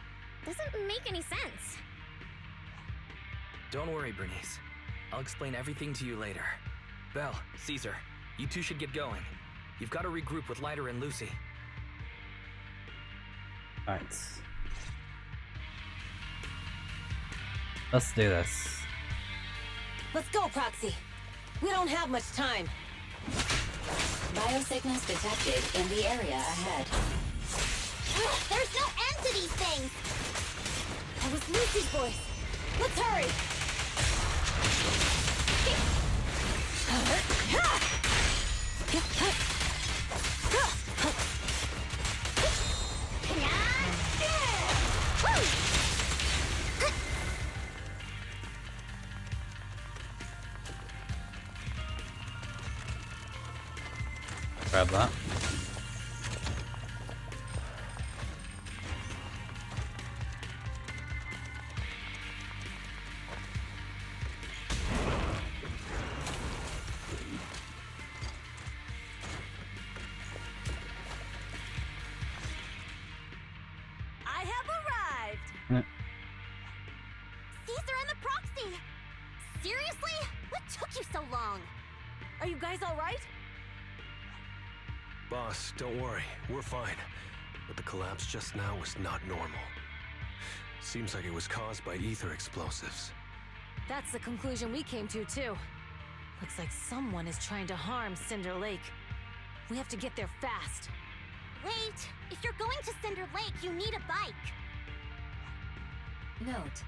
doesn't make any sense. Don't worry, Bernice. I'll explain everything to you later. Belle, Caesar, you two should get going. You've got to regroup with Lighter and Lucy. Alright. Let's do this. Let's go, Proxy. We don't have much time. Biosignals detected in the area ahead. There's no end to these things! That was Lucy's voice. Let's hurry! Grab that. I have arrived! Caesar and the Proxy! Seriously? What took you so long? Are you guys alright? Boss, don't worry. We're fine. But the collapse just now was not normal. Seems like it was caused by ether explosives. That's the conclusion we came to, too. Looks like someone is trying to harm Cinder Lake. We have to get there fast. Wait! If you're going to Cinder Lake, you need a bike! Note,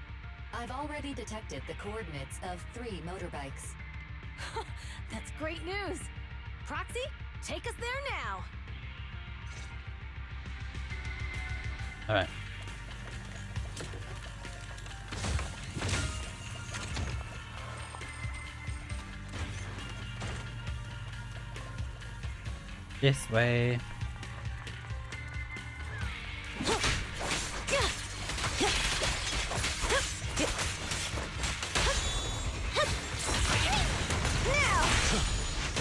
I've already detected the coordinates of 3 motorbikes. That's great news! Proxy, take us there now! Alright. This way.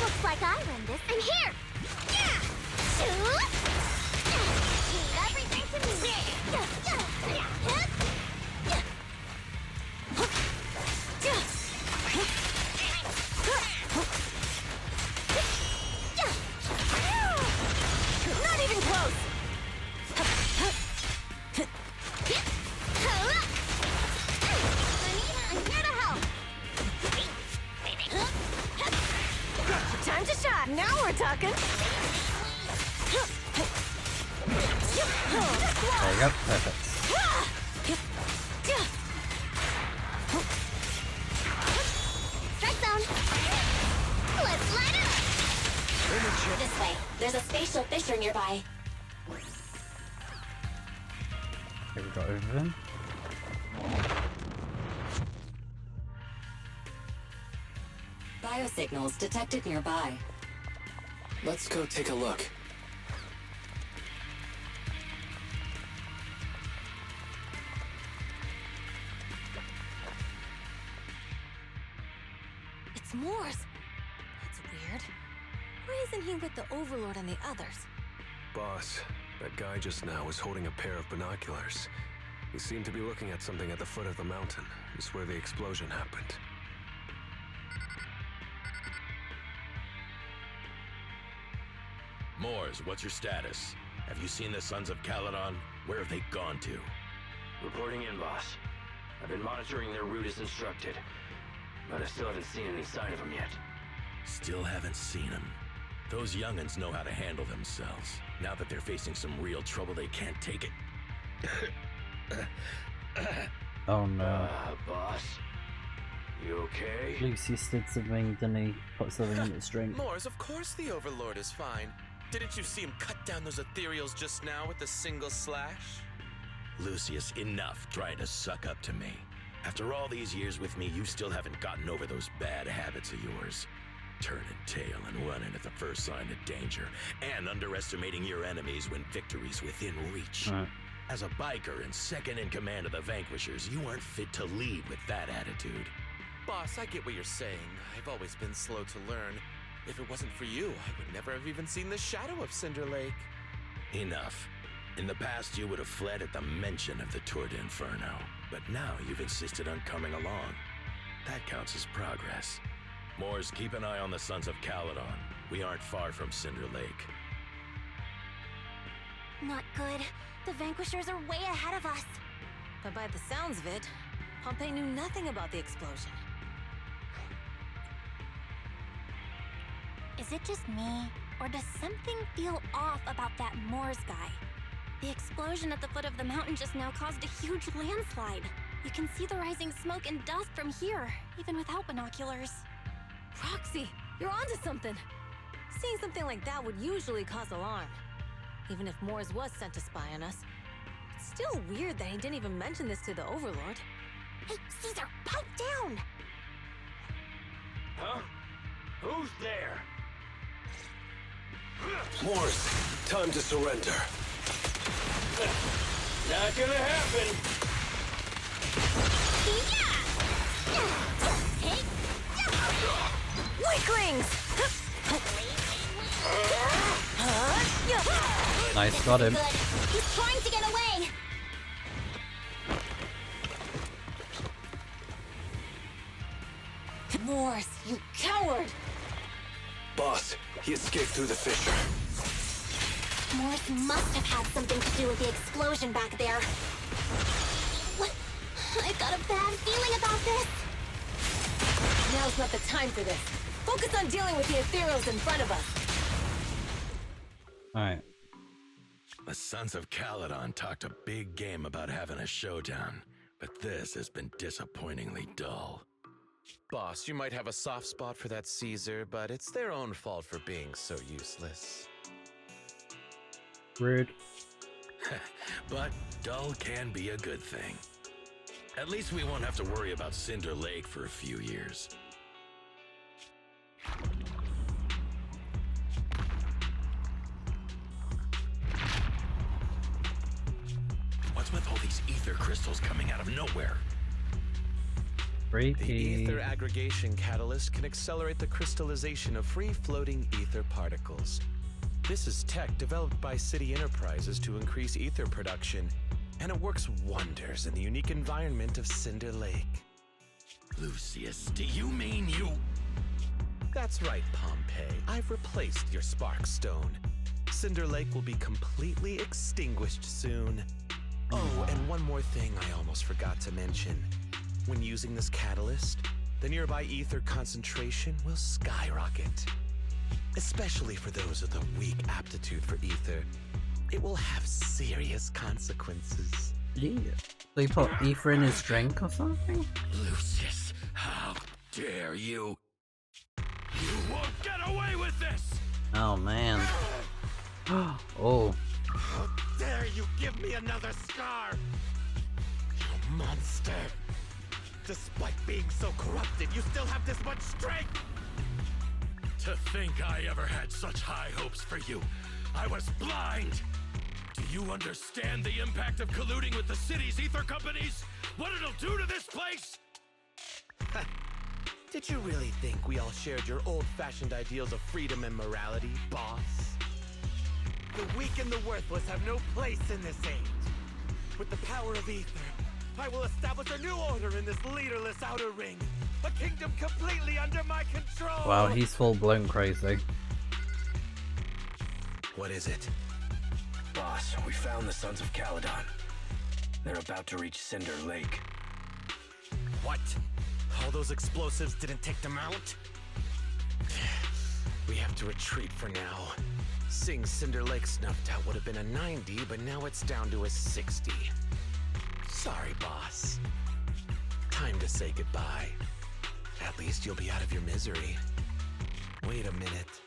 Looks like I win this. And here! Yeah! Leave everything to me! Not even close! Anita, I'm here to help! Now we're talking. There you go. Perfect. Strike zone. Let's light up. This way. There's a spatial fissure nearby. Here we go over him. Biosignals detected nearby. Let's go take a look. It's Moors. That's weird. Why isn't he with the Overlord and the others? Boss, that guy just now was holding a pair of binoculars. He seemed to be looking at something at the foot of the mountain, just where the explosion happened. Moors, what's your status? Have you seen the Sons of Caledon? Where have they gone to? Reporting in, boss. I've been monitoring their route as instructed, but I still haven't seen any sign of them yet. Still haven't seen them. Those young'uns know how to handle themselves. Now that they're facing some real trouble, they can't take it. Oh no. Boss? You okay? Lucius did something, didn't he? Put something in its drink. Moors, of course the Overlord is fine. Didn't you see him cut down those ethereals just now with a single slash? Lucius, enough trying to suck up to me. After all these years with me, you still haven't gotten over those bad habits of yours. Turning tail and running at the first sign of danger, and underestimating your enemies when victory's within reach. As a biker and second in command of the Vanquishers, you aren't fit to lead with that attitude. Boss, I get what you're saying. I've always been slow to learn. If it wasn't for you, I would never have even seen the shadow of Cinder Lake. Enough. In the past, you would have fled at the mention of the Tour de Inferno, but now you've insisted on coming along. That counts as progress. Moors, keep an eye on the Sons of Caledon. We aren't far from Cinder Lake. Not good. The Vanquishers are way ahead of us. But by the sounds of it, Pompeii knew nothing about the explosion. Is it just me, or does something feel off about that Moors guy? The explosion at the foot of the mountain just now caused a huge landslide. You can see the rising smoke and dust from here, even without binoculars. Roxy, you're onto something. Seeing something like that would usually cause alarm. Even if Moors was sent to spy on us. It's still weird that he didn't even mention this to the Overlord. Hey, Caesar, pipe down! Huh? Who's there? Moors, time to surrender. Not gonna happen! Weaklings! Nice, got him. He's trying to get away. Moors, you coward! Boss, he escaped through the fissure. Moors must have had something to do with the explosion back there. What? I've got a bad feeling about this. Now's not the time for this. Focus on dealing with the ethereals in front of us. Alright. The Sons of Caledon talked a big game about having a showdown, but this has been disappointingly dull. Boss, you might have a soft spot for that Caesar, but it's their own fault for being so useless. Rude. But dull can be a good thing. At least we won't have to worry about Cinder Lake for a few years. What's with all these ether crystals coming out of nowhere? The ether aggregation catalyst can accelerate the crystallization of free-floating ether particles. This is tech developed by City Enterprises to increase ether production, and it works wonders in the unique environment of Cinder Lake. Lucius, do you mean you... That's right, Pompeii. I've replaced your spark stone. Cinder Lake will be completely extinguished soon. Oh, and one more thing I almost forgot to mention. When using this catalyst, the nearby ether concentration will skyrocket. especially for those with a weak aptitude for ether, it will have serious consequences. Yeah. So he put ether in his drink or something? Lucius, how dare you? You won't get away with this! Oh man. Oh. How dare you give me another scar! You monster! Despite being so corrupted, you still have this much strength! To think I ever had such high hopes for you. I was blind! Do you understand the impact of colluding with the city's ether companies? What it'll do to this place? Did you really think we all shared your old-fashioned ideals of freedom and morality, boss? The weak and the worthless have no place in this age. With the power of ether, I will establish a new order in this leaderless outer ring. A kingdom completely under my control! Wow, he's full-blown crazy. What is it? Boss, we found the Sons of Caledon. They're about to reach Cinder Lake. What? All those explosives didn't take them out? We have to retreat for now. Seeing Cinder Lake snuffed out would have been a 90, but now it's down to a 60. Sorry, boss. Time to say goodbye. At least you'll be out of your misery. Wait a minute.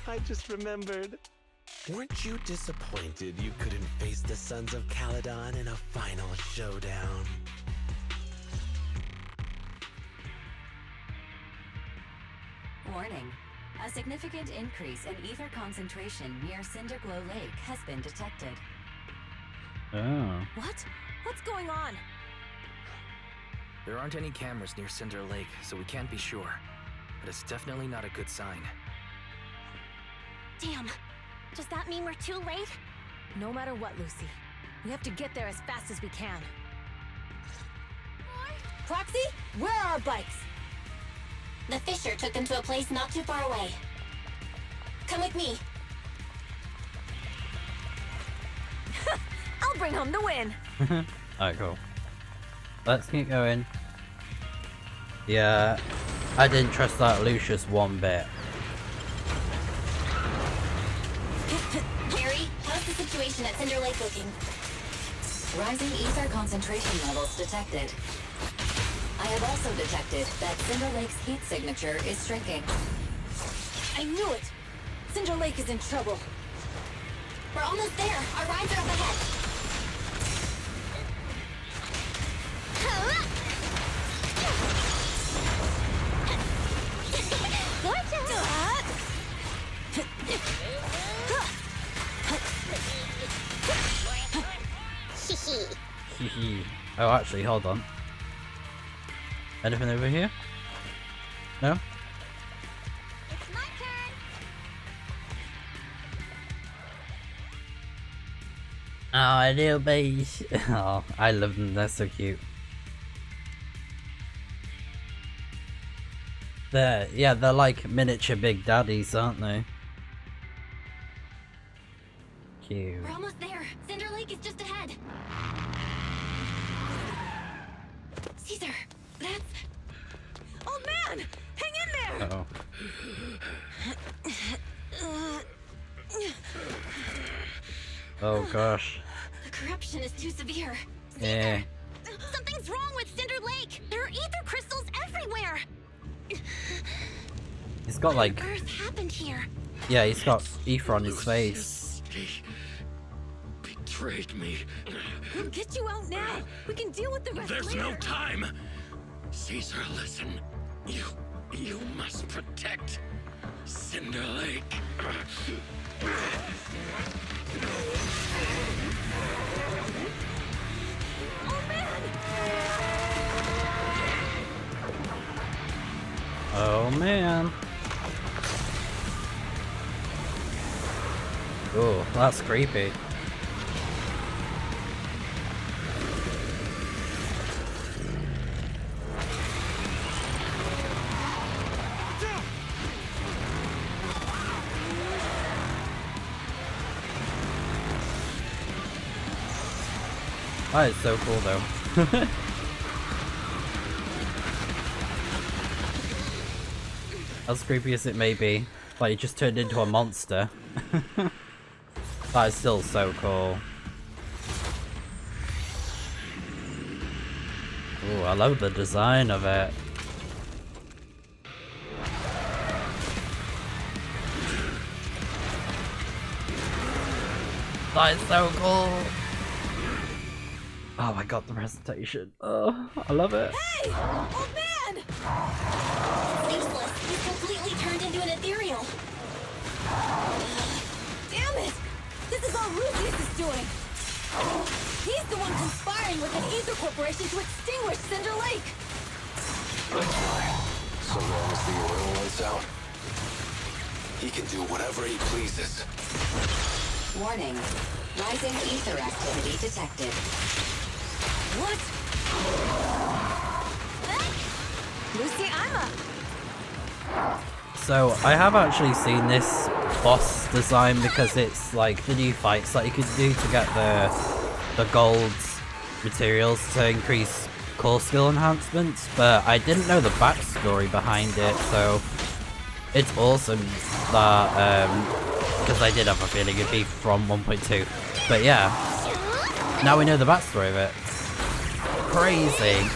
I just remembered. Weren't you disappointed you couldn't face the Sons of Caledon in a final showdown? Warning. A significant increase in ether concentration near Cinderglow Lake has been detected. Oh. What? What's going on? There aren't any cameras near Cinder Lake, so we can't be sure. But it's definitely not a good sign. Damn. Does that mean we're too late? No matter what, Lucy. We have to get there as fast as we can. Proxy, where are our bikes? The Fisher took them to a place not too far away. Come with me. I'll bring home the win. Alright, cool. Let's keep going. Yeah, I didn't trust that Lucius one bit. Harry, how's the situation at Cinder Lake looking? Rising ether concentration levels detected. I have also detected that Cinder Lake's heat signature is shrinking. I knew it! Cinder Lake is in trouble. We're almost there. Our rides are up ahead. Oh, actually, hold on. Anything over here? No? It's my turn. Oh, little bees. Oh, I love them. They're so cute. Yeah, they're like miniature big daddies, aren't they? Cute. We're almost there. Cinder Lake is just ahead. Caesar, that's... Old man! Hang in there! Uh-oh. Oh gosh. The corruption is too severe. Yeah. Something's wrong with Cinder Lake. There are ether crystals everywhere. He's got like... What on earth happened here? Yeah, he's got ether on his face. He betrayed me. We'll get you out now. We can deal with the rest There's later. no time. Caesar, listen. You must protect Cinder Lake. Oh man. Oh, that's creepy. That is so cool though. as creepy as it may be, like he just turned into a monster. That is still so cool. Ooh, I love the design of it. That is so cool. Oh my god, the presentation. Oh, I love it. Hey! Old man! It's useless. He's completely turned into an ethereal. Damn it! This is all Lucius is doing. He's the one conspiring with an ether corporation to extinguish Cinder Lake. That's fine. So long as the oil runs out, he can do whatever he pleases. Warning. Rising ether activity detected. What? Lucy, I'm up. So I have actually seen this boss design because it's like the new fights that you could do to get the gold materials to increase core skill enhancements, but I didn't know the backstory behind it, so it's awesome that because I did have a feeling it'd be from 1.2, but yeah, now we know the backstory of it. Crazy.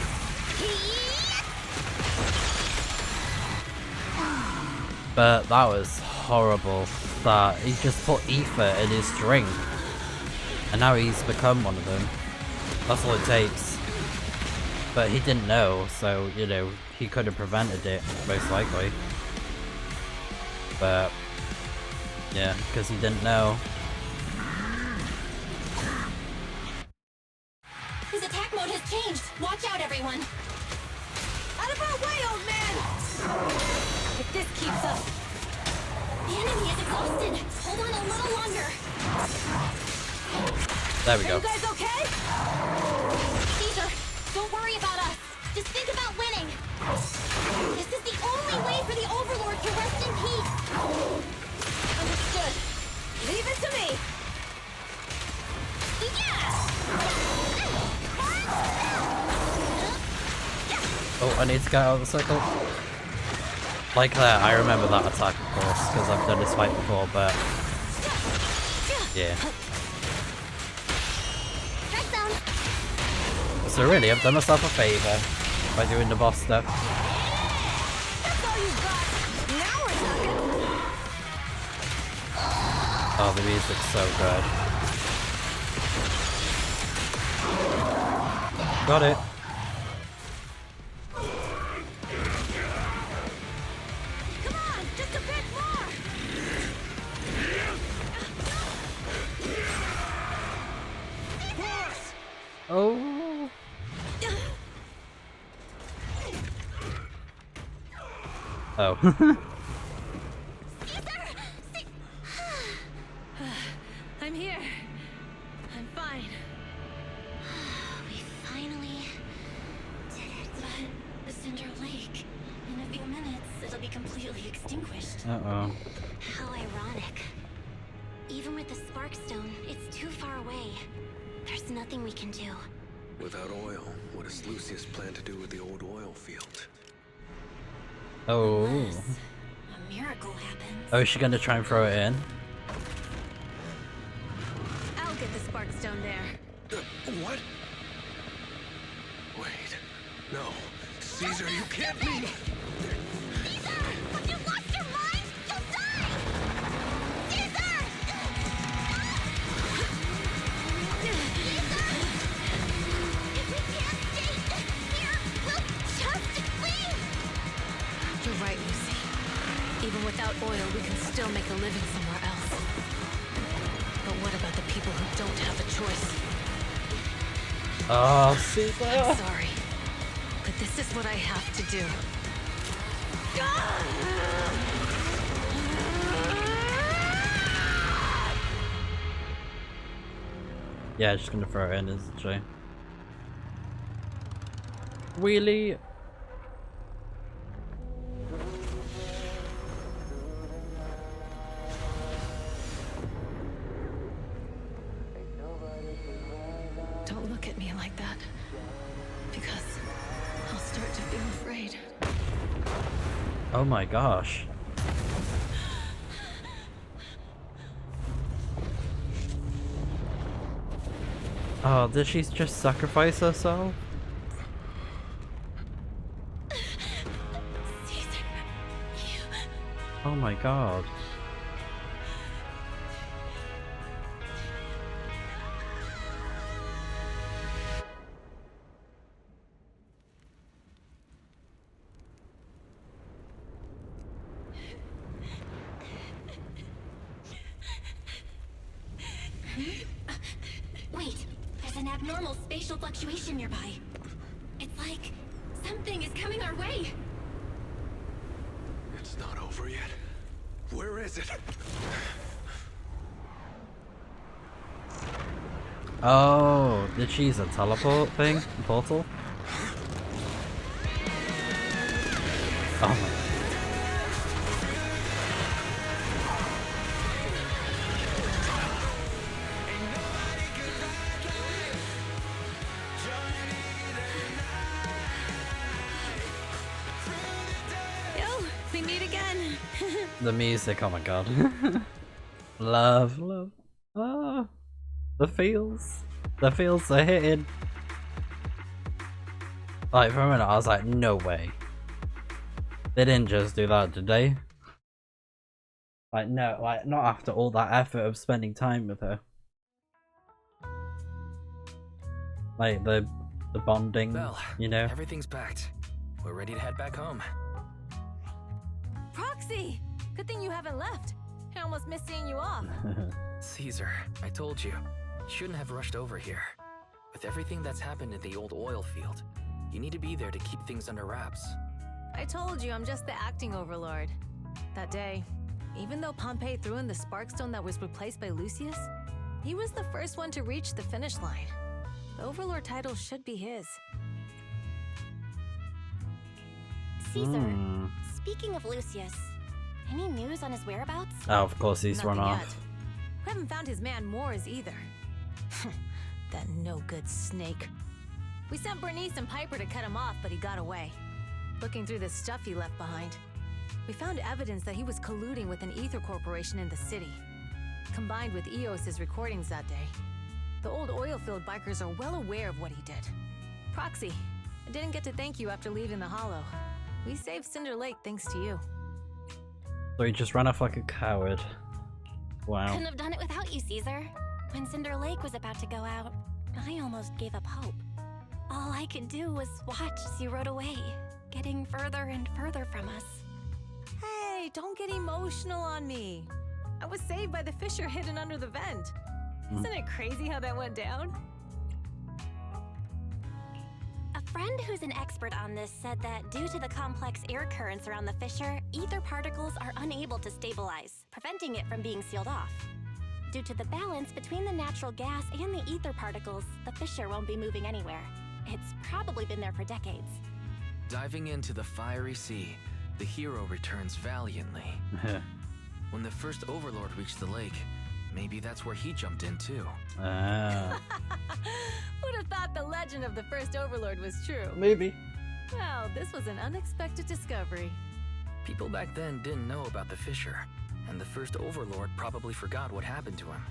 But that was horrible that he just put ether in his drink and now he's become one of them. That's all it takes. But he didn't know, so you know, he could have prevented it most likely. But yeah, because he didn't know. His attack mode has changed. Watch out, everyone. Out of our way, old man! If this keeps up, the enemy is exhausted. Hold on a little longer. There we go. Are you guys okay? Caesar, don't worry about us. Just think about winning. This is the only way for the Overlord to rest in peace. Understood. Leave it to me. Oh, I need to get out of the circle. Like that, I remember that attack, of course, because I've done this fight before, but yeah. So really, I've done myself a favour by doing the boss stuff. Oh, the music's so good. Got it. Oh. Oh. I'm here. I'm fine. We finally did it. But the Cinder Lake, in a few minutes, it'll be completely extinguished. Uh-oh. How ironic. Even with the Sparkstone, it's too far away. There's nothing we can do. Without oil, what does Lucius plan to do with the old oil field? Oh. A miracle happens. Oh, is she gonna try and throw it in? I'll get the Sparkstone there. What? Wait. No. Caesar, you can't mean... Caesar! Have you lost your mind? You'll die! Caesar! If we can't stay here, we'll just leave! You're right, Lucy. Even without oil, we can still make a living somewhere else. But what about the people who don't have a choice? Oh, Caesar! I'm sorry, but this is what I have to do. Yeah, she's gonna throw it in, isn't she? Wheelie! Don't look at me like that, because I'll start to feel afraid. Oh my gosh. Oh, did she just sacrifice herself? Oh my god. Wait, there's an abnormal spatial fluctuation nearby. It's like something is coming our way. It's not over yet. Where is it? Oh, did she use a teleport thing? Portal? Oh my. Yo, we meet again. The music, oh my god. Love, love. Ah, the feels. The feels are hitting. Like, for a minute, I was like, no way. They didn't just do that, did they? Like, no, like, not after all that effort of spending time with her. Like, the bonding, Well, you know? everything's packed. We're ready to head back home. Proxy! Good thing you haven't left. I almost missed seeing you off. Caesar, I told you. You shouldn't have rushed over here. With everything that's happened in the old oil field, you need to be there to keep things under wraps. I told you I'm just the acting overlord. That day, even though Pompey threw in the Sparkstone that was replaced by Lucius, he was the first one to reach the finish line. The overlord title should be his. Caesar, speaking of Lucius, any news on his whereabouts? Oh, of course he's run Nothing off. yet. We haven't found his man Moors either. That no-good snake. We sent Bernice and Piper to cut him off, but he got away. Looking through the stuff he left behind, we found evidence that he was colluding with an ether corporation in the city. Combined with Eos's recordings that day, the old oil field bikers are well aware of what he did. Proxy, I didn't get to thank you after leaving the Hollow. We saved Cinder Lake thanks to you. So he just ran off like a coward. Wow. Couldn't have done it without you, Caesar. When Cinder Lake was about to go out, I almost gave up hope. All I could do was watch as you rode away, getting further and further from us. Hey, don't get emotional on me. I was saved by the fissure hidden under the vent. Isn't it crazy how that went down? A friend who's an expert on this said that due to the complex air currents around the fissure, ether particles are unable to stabilize, preventing it from being sealed off. Due to the balance between the natural gas and the ether particles, the fissure won't be moving anywhere. It's probably been there for decades. Diving into the fiery sea, the hero returns valiantly. When the first overlord reached the lake, maybe that's where he jumped in too. Who'd have thought the legend of the first overlord was true? Maybe. Well, this was an unexpected discovery. People back then didn't know about the fissure, and the first overlord probably forgot what happened to him.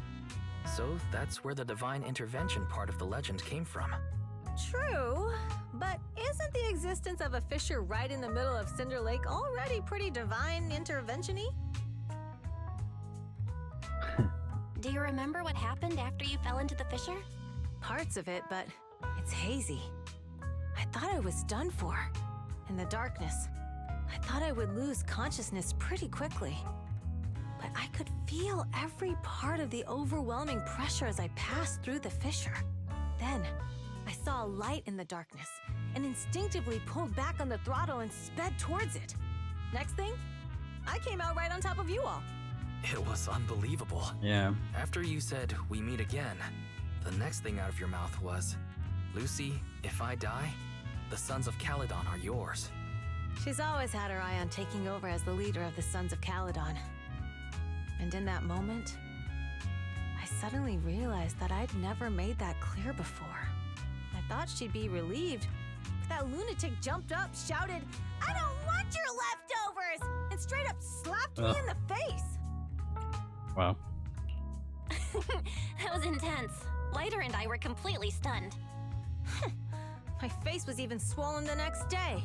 So that's where the divine intervention part of the legend came from. True, but isn't the existence of a fissure right in the middle of Cinder Lake already pretty divine intervention-y? Do you remember what happened after you fell into the fissure? Parts of it, but it's hazy. I thought I was done for. In the darkness, I thought I would lose consciousness pretty quickly. But I could feel every part of the overwhelming pressure as I passed through the fissure. Then, I saw a light in the darkness and instinctively pulled back on the throttle and sped towards it. Next thing, I came out right on top of you all. It was unbelievable. Yeah. After you said, "We meet again," the next thing out of your mouth was, "Lucy, if I die, the Sons of Caledon are yours." She's always had her eye on taking over as the leader of the Sons of Caledon. And in that moment, I suddenly realized that I'd never made that clear before. I thought she'd be relieved, but that lunatic jumped up, shouted, "I don't want your flowers and straight up slapped me in the face. Wow. That was intense. Lighter and I were completely stunned. My face was even swollen the next day.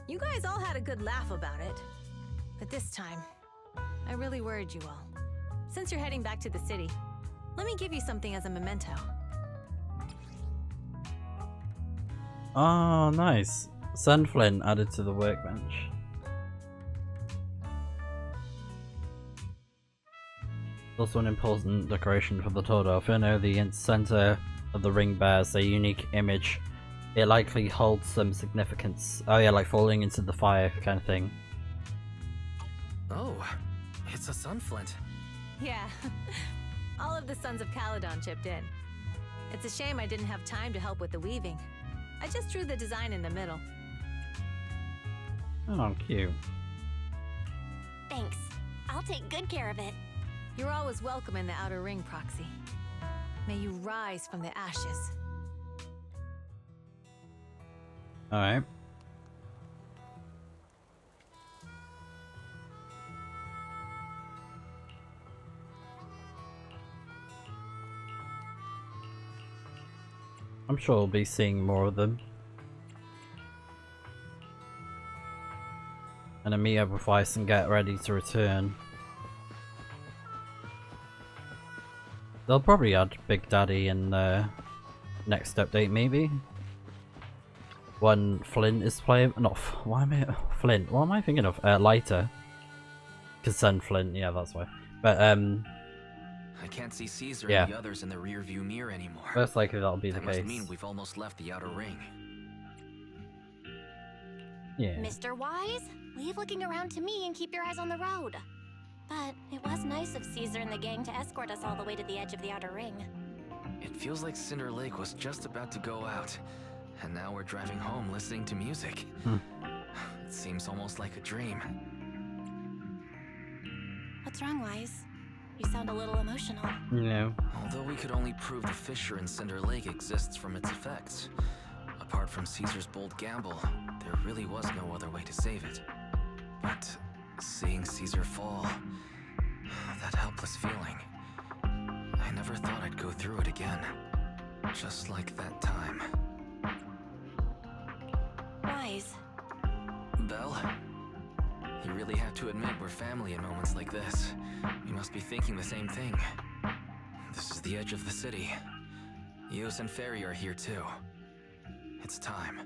You guys all had a good laugh about it. But this time, I really worried you all. Since you're heading back to the city, let me give you something as a memento. Oh, nice. Sunflint added to the workbench. Also an important decoration for the Todo Inferno. The center of the ring bears a unique image. It likely holds some significance. Oh yeah, like falling into the fire kind of thing. Oh, it's a sunflint. Yeah, all of the Sons of Caledon chipped in. It's a shame I didn't have time to help with the weaving. I just drew the design in the middle. Oh, cute. Thanks. I'll take good care of it. You're always welcome in the Outer Ring, Proxy. May you rise from the ashes. Alright. I'm sure we'll be seeing more of them. And then meet up with Weiss and get ready to return. They'll probably add Big Daddy in the next update, maybe. When Flint is playing, why am I Flint? What am I thinking of? Lighter. Cause Sun Flint, yeah, that's why. But I can't see Caesar yeah. and the others in the rear view mirror anymore. Most likely that'll be the that case. Must mean we've almost left the Outer Ring. Yeah. Mr. Wise, leave looking around to me and keep your eyes on the road. But it was nice of Caesar and the gang to escort us all the way to the edge of the Outer Ring. It feels like Cinder Lake was just about to go out, and now we're driving home listening to music. It seems almost like a dream. What's wrong, Wise? You sound a little emotional. No. Although we could only prove the fissure in Cinder Lake exists from its effects, apart from Caesar's bold gamble, there really was no other way to save it. But seeing Caesar fall, that helpless feeling, I never thought I'd go through it again. Just like that time. Wise. Belle? You really have to admit we're family in moments like this. You must be thinking the same thing. This is the edge of the city. Eos and Ferry are here too. It's time.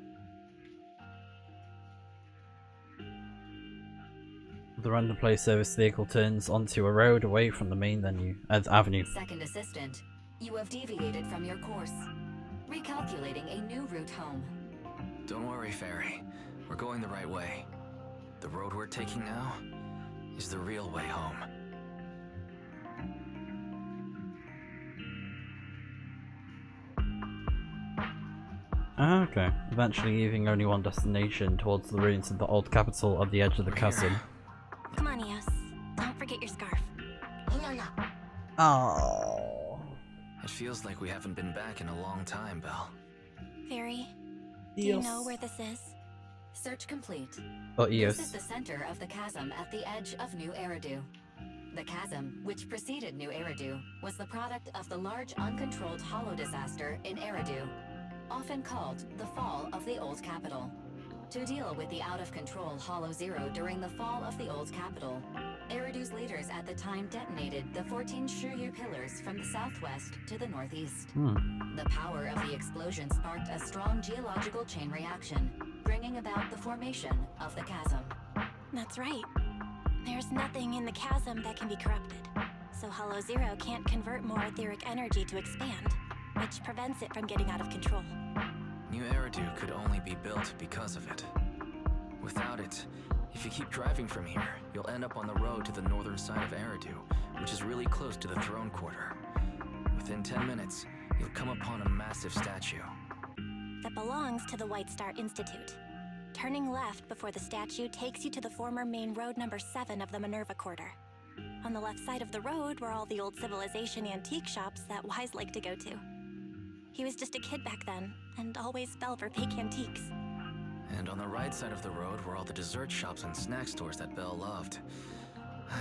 The random play service vehicle turns onto a road away from the main avenue. Second assistant, you have deviated from your course. Recalculating a new route home. Don't worry, Ferry. We're going the right way. The road we're taking now is the real way home. Okay. Eventually leaving only one destination towards the ruins of the old capital at the edge of the chasm. Come on, Eos. Don't forget your scarf. Oh. It feels like we haven't been back in a long time, Belle. Ferry, do you know where this is? Search complete. Oh, Eos. This is the center of the chasm at the edge of New Eridu. The chasm, which preceded New Eridu, was the product of the large uncontrolled hollow disaster in Eridu, often called the fall of the old capital. To deal with the out-of-control Hollow Zero during the fall of the old capital, Eridu's leaders at the time detonated the 14 Shiryu pillars from the southwest to the northeast. The power of the explosion sparked a strong geological chain reaction, bringing about the formation of the chasm. That's right. There's nothing in the chasm that can be corrupted, so Hollow Zero can't convert more etheric energy to expand, which prevents it from getting out of control. New Eridu could only be built because of it. Without it, if you keep driving from here, you'll end up on the road to the northern side of Eridu, which is really close to the throne quarter. Within 10 minutes, you'll come upon a massive statue. That belongs to the White Star Institute. Turning left before the statue takes you to the former main road number 7 of the Minerva Quarter. On the left side of the road were all the old civilization antique shops that Wise liked to go to. He was just a kid back then, and always fell for fake antiques. And on the right side of the road were all the dessert shops and snack stores that Belle loved.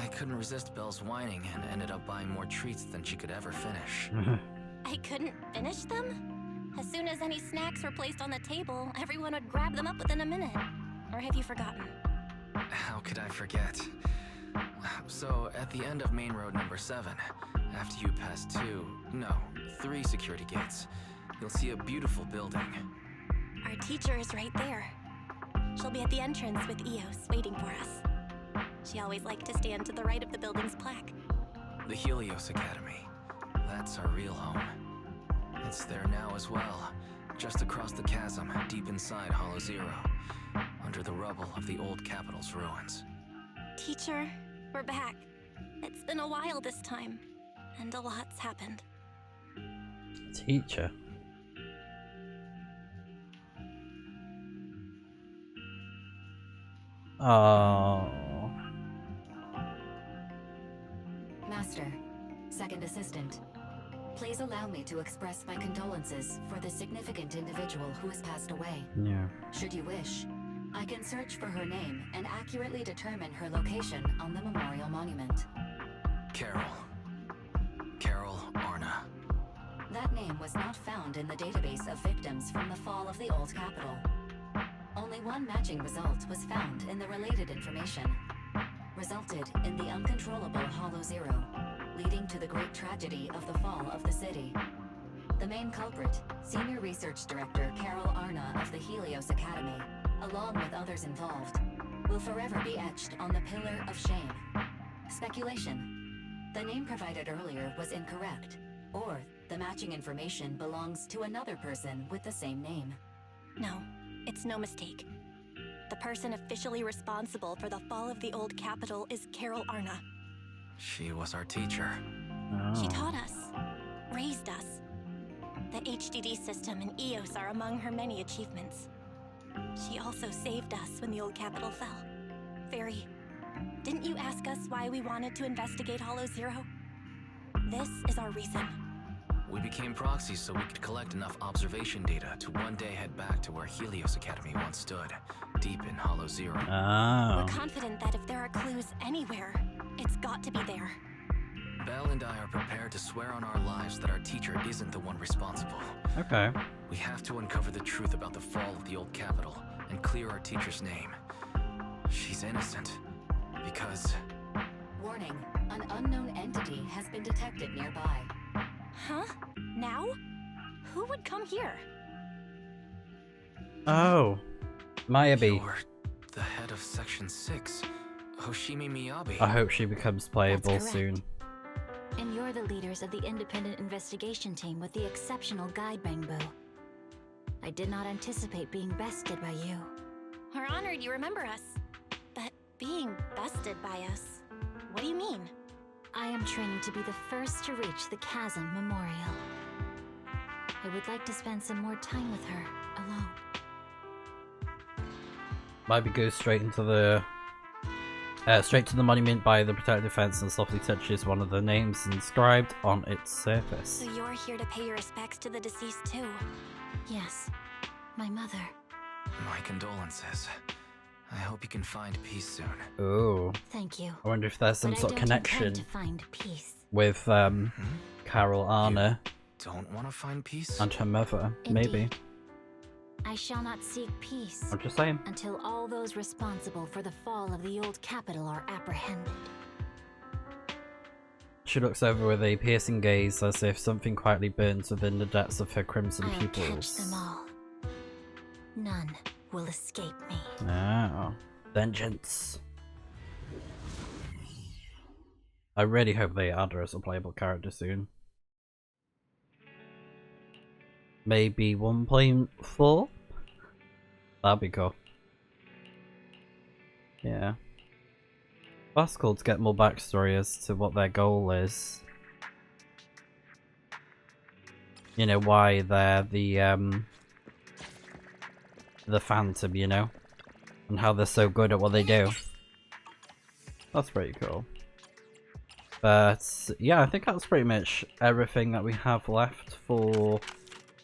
I couldn't resist Belle's whining and ended up buying more treats than she could ever finish. I couldn't finish them? As soon as any snacks were placed on the table, everyone would grab them up within a minute. Or have you forgotten? How could I forget? So, at the end of main road number 7, after you pass 3 security gates, you'll see a beautiful building. Our teacher is right there. She'll be at the entrance with Eos waiting for us. She always liked to stand to the right of the building's plaque. The Helios Academy. That's our real home. It's there now as well, just across the chasm, deep inside Hollow Zero, under the rubble of the old capital's ruins. Teacher, we're back. It's been a while this time, and a lot's happened. Teacher. Oh. Master, second assistant, please allow me to express my condolences for the significant individual who has passed away. Yeah. Should you wish, I can search for her name and accurately determine her location on the memorial monument. Carol Arna. That name was not found in the database of victims from the fall of the old capital. Only one matching result was found in the related information. Resulted in the uncontrollable Hollow Zero, leading to the great tragedy of the fall of the city. The main culprit, Senior Research Director Carol Arna of the Helios Academy, along with others involved, will forever be etched on the Pillar of Shame. Speculation. The name provided earlier was incorrect, or the matching information belongs to another person with the same name. No, it's no mistake. The person officially responsible for the fall of the old capital is Carol Arna. She was our teacher. She taught us, raised us. The HDD system and EOS are among her many achievements. She also saved us when the old capital fell. Fairy, didn't you ask us why we wanted to investigate Hollow Zero? This is our reason. We became proxies so we could collect enough observation data to one day head back to where Helios Academy once stood, deep in Hollow Zero. We're confident that if there are clues anywhere, it's got to be there. Belle and I are prepared to swear on our lives that our teacher isn't the one responsible. Okay. We have to uncover the truth about the fall of the old capital and clear our teacher's name. She's innocent. Because... Warning, an unknown entity has been detected nearby. Huh? Now? Who would come here? Oh. Mayabe. You're the head of Section 6, Hoshimi Miyabi. I hope she becomes playable That's correct. soon. And you're the leaders of the independent investigation team with the exceptional guide Bangbo. I did not anticipate being bested by you. We're honored you remember us. But being bested by us, what do you mean? I am training to be the first to reach the Chasm Memorial. I would like to spend some more time with her, alone. Maybe go straight into the monument by the protective fence and softly touches one of the names inscribed on its surface. So you're here to pay your respects to the deceased too? Yes, my mother. My condolences. I hope you can find peace soon. Oh. Thank you. I wonder if there's some But sort of I don't intend connection to find peace. with Carol Arna Don't want to find peace? and her mother. Maybe. Indeed. I shall not seek peace I'm just saying. until all those responsible for the fall of the old capital are apprehended. She looks over with a piercing gaze as if something quietly burns within the depths of her crimson I'll catch pupils. them all. None will escape me. Oh. Vengeance. I really hope they add her as a playable character soon. Maybe 1.4? That'd be cool. Yeah. That's cool to get more backstory as to what their goal is. You know, why they're the Phantom, you know? And how they're so good at what they do. That's pretty cool. But yeah, I think that's pretty much everything that we have left for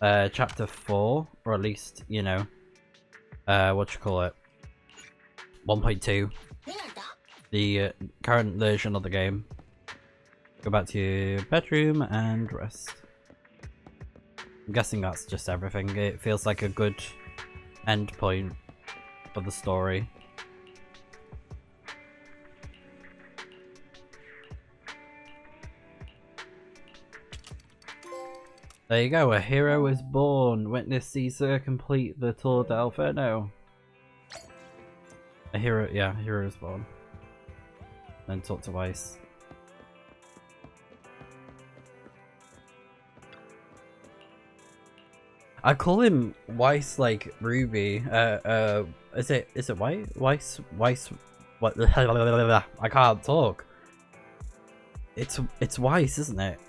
chapter 4, or at least, you know, what you call it, 1.2, the current version of the game. Go back to your bedroom and rest. I'm guessing that's just everything. It feels like a good end point for the story. There you go, a hero is born. Witness Caesar complete the Tour del Inferno. A hero, yeah, a hero is born. Then talk to Weiss. I call him Weiss like Ruby. Is it Weiss? What? I can't talk. It's Weiss, isn't it?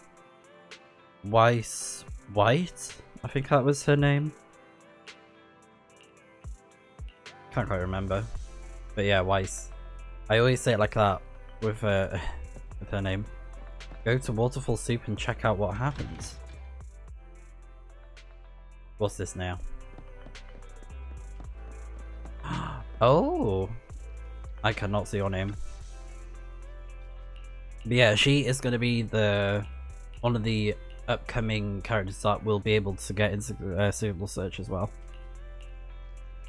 Weiss White? I think that was her name. Can't quite remember. But yeah, Weiss. I always say it like that with her name. Go to Waterfall Soup and check out what happens. What's this now? Oh! I cannot see your name. But yeah, she is going to be one of the upcoming characters that will be able to get into suitable search as well.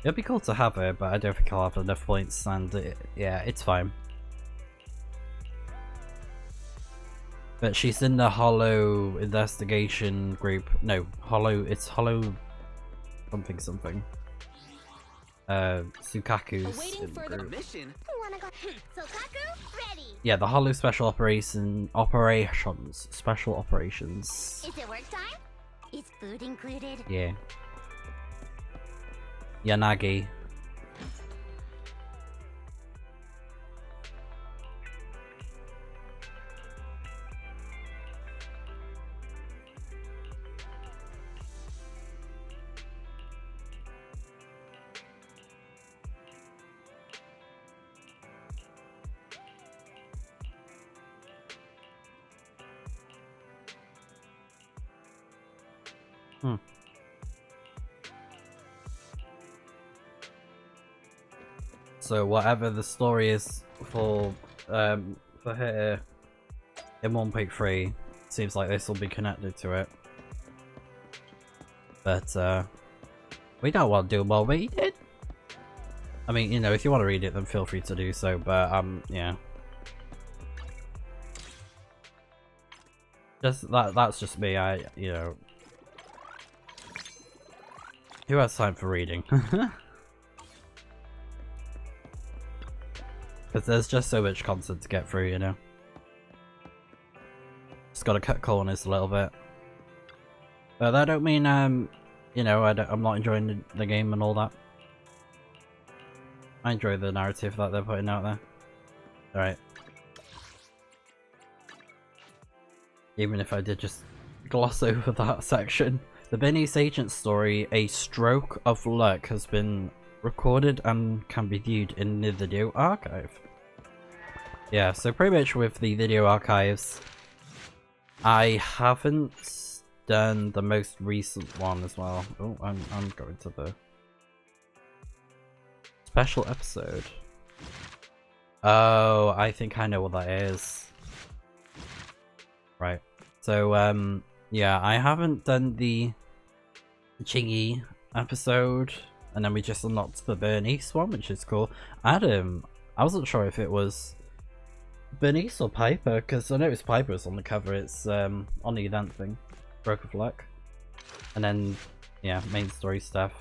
It'd be cool to have her, but I don't think I'll have enough points, and yeah, it's fine. But she's in the Hollow investigation group. No, it's Hollow something something. Sukaku's in the group. Mission. Sokaku, ready. Yeah, the Hollow Special Special Operations. Is it work time? Is food included? Yeah. Yanagi. So whatever the story is for her in 1.3, seems like this will be connected to it. But we don't want to do more reading. I mean, you know, if you want to read it, then feel free to do so. But yeah, that's just me. You know, who has time for reading? Because there's just so much content to get through, you know. Just gotta cut corners a little bit. But that don't mean, you know, I'm not enjoying the game and all that. I enjoy the narrative that they're putting out there. Alright. Even if I did just gloss over that section. The Bernice Agent story, A Stroke of Luck, has been recorded and can be viewed in the video archive. Yeah, so pretty much with the video archives, I haven't done the most recent one as well. Oh, I'm going to the special episode. Oh, I think I know what that is. Right. So yeah, I haven't done the Chingy episode. And then we just unlocked the Bernice one, which is cool. I wasn't sure if it was Bernice or Piper, because I noticed Piper was on the cover. It's on the event thing, Stroke of Luck. And then, yeah, main story stuff.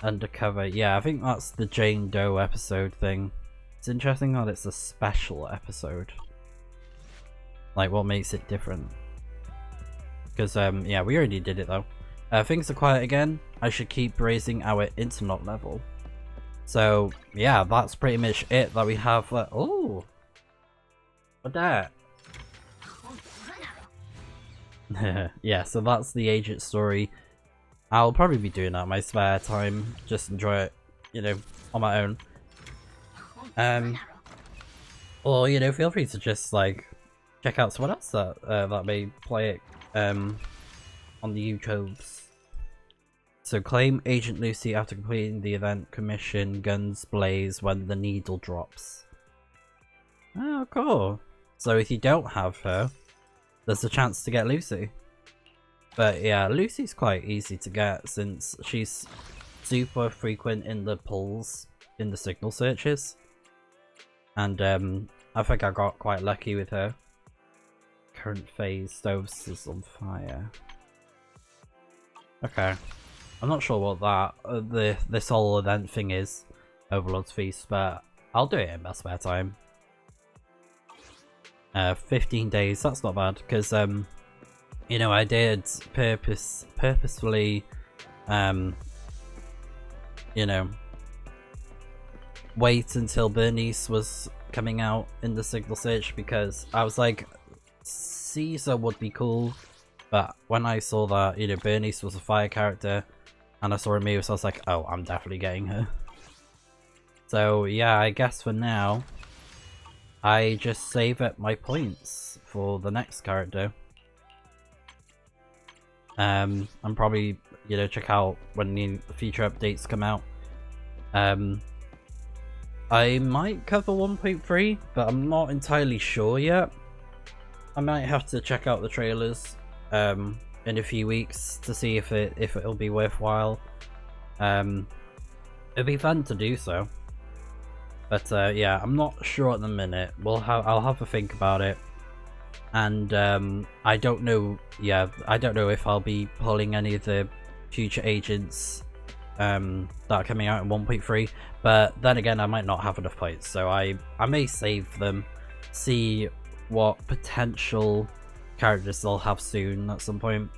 Undercover, yeah, I think that's the Jane Doe episode thing. It's interesting that it's a special episode. Like, what makes it different? Because, yeah, we already did it though. Things are quiet again. I should keep raising our internet level. So yeah, that's pretty much it that we have. Oh, what that? Yeah, so that's the agent story. I'll probably be doing that in my spare time. Just enjoy it, you know, on my own. Or you know, feel free to just like check out someone else that may play it on the YouTubes. So claim Agent Lucy after completing the event commission. Guns blaze when the needle drops. Oh, cool. So if you don't have her, there's a chance to get Lucy. But yeah, Lucy's quite easy to get since she's super frequent in the pulls, in the signal searches. And I think I got quite lucky with her. Current phase, stoves is on fire. Okay. I'm not sure what that, this whole event thing is, Overlord's Feast, but I'll do it in my spare time. 15 days, that's not bad, because you know, I did purposefully you know, wait until Bernice was coming out in the signal search, because I was like, Caesar would be cool, but when I saw that, you know, Bernice was a fire character and I saw her move, so I was like, oh, I'm definitely getting her. So yeah, I guess for now I just save up my points for the next character. I'm probably, you know, check out when the future updates come out. I might cover 1.3, but I'm not entirely sure yet. I might have to check out the trailers in a few weeks to see if it'll be worthwhile. It'd be fun to do so. But yeah, I'm not sure at the minute. I'll have a think about it. And I don't know. Yeah, I don't know if I'll be pulling any of the future agents that are coming out in 1.3. But then again, I might not have enough points, so I may save them, see what potential characters they'll have soon at some point.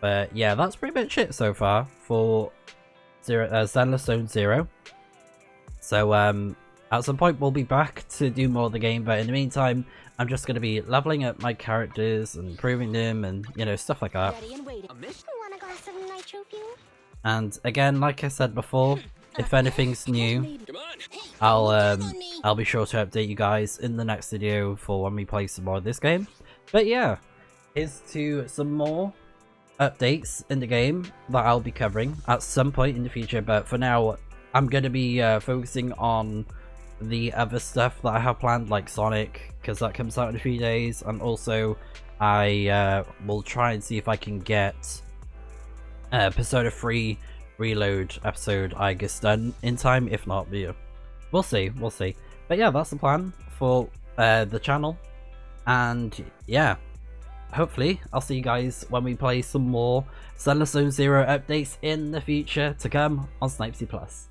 But yeah, that's pretty much it so far for Zenless Zone 0. So at some point we'll be back to do more of the game, but in the meantime I'm just going to be leveling up my characters and improving them and, you know, stuff like that. And again, like I said before, if anything's new, I'll be sure to update you guys in the next video for when we play some more of this game. But yeah, here's to some more updates in the game that I'll be covering at some point in the future, but for now I'm going to be focusing on the other stuff that I have planned, like Sonic, because that comes out in a few days, and also I will try and see if I can get Persona 3 Reload episode, I guess, done in time. If not, yeah, we'll see. But yeah, that's the plan for the channel, and yeah, hopefully I'll see you guys when we play some more Zenless Zone 0 updates in the future to come on Snipezy Plus.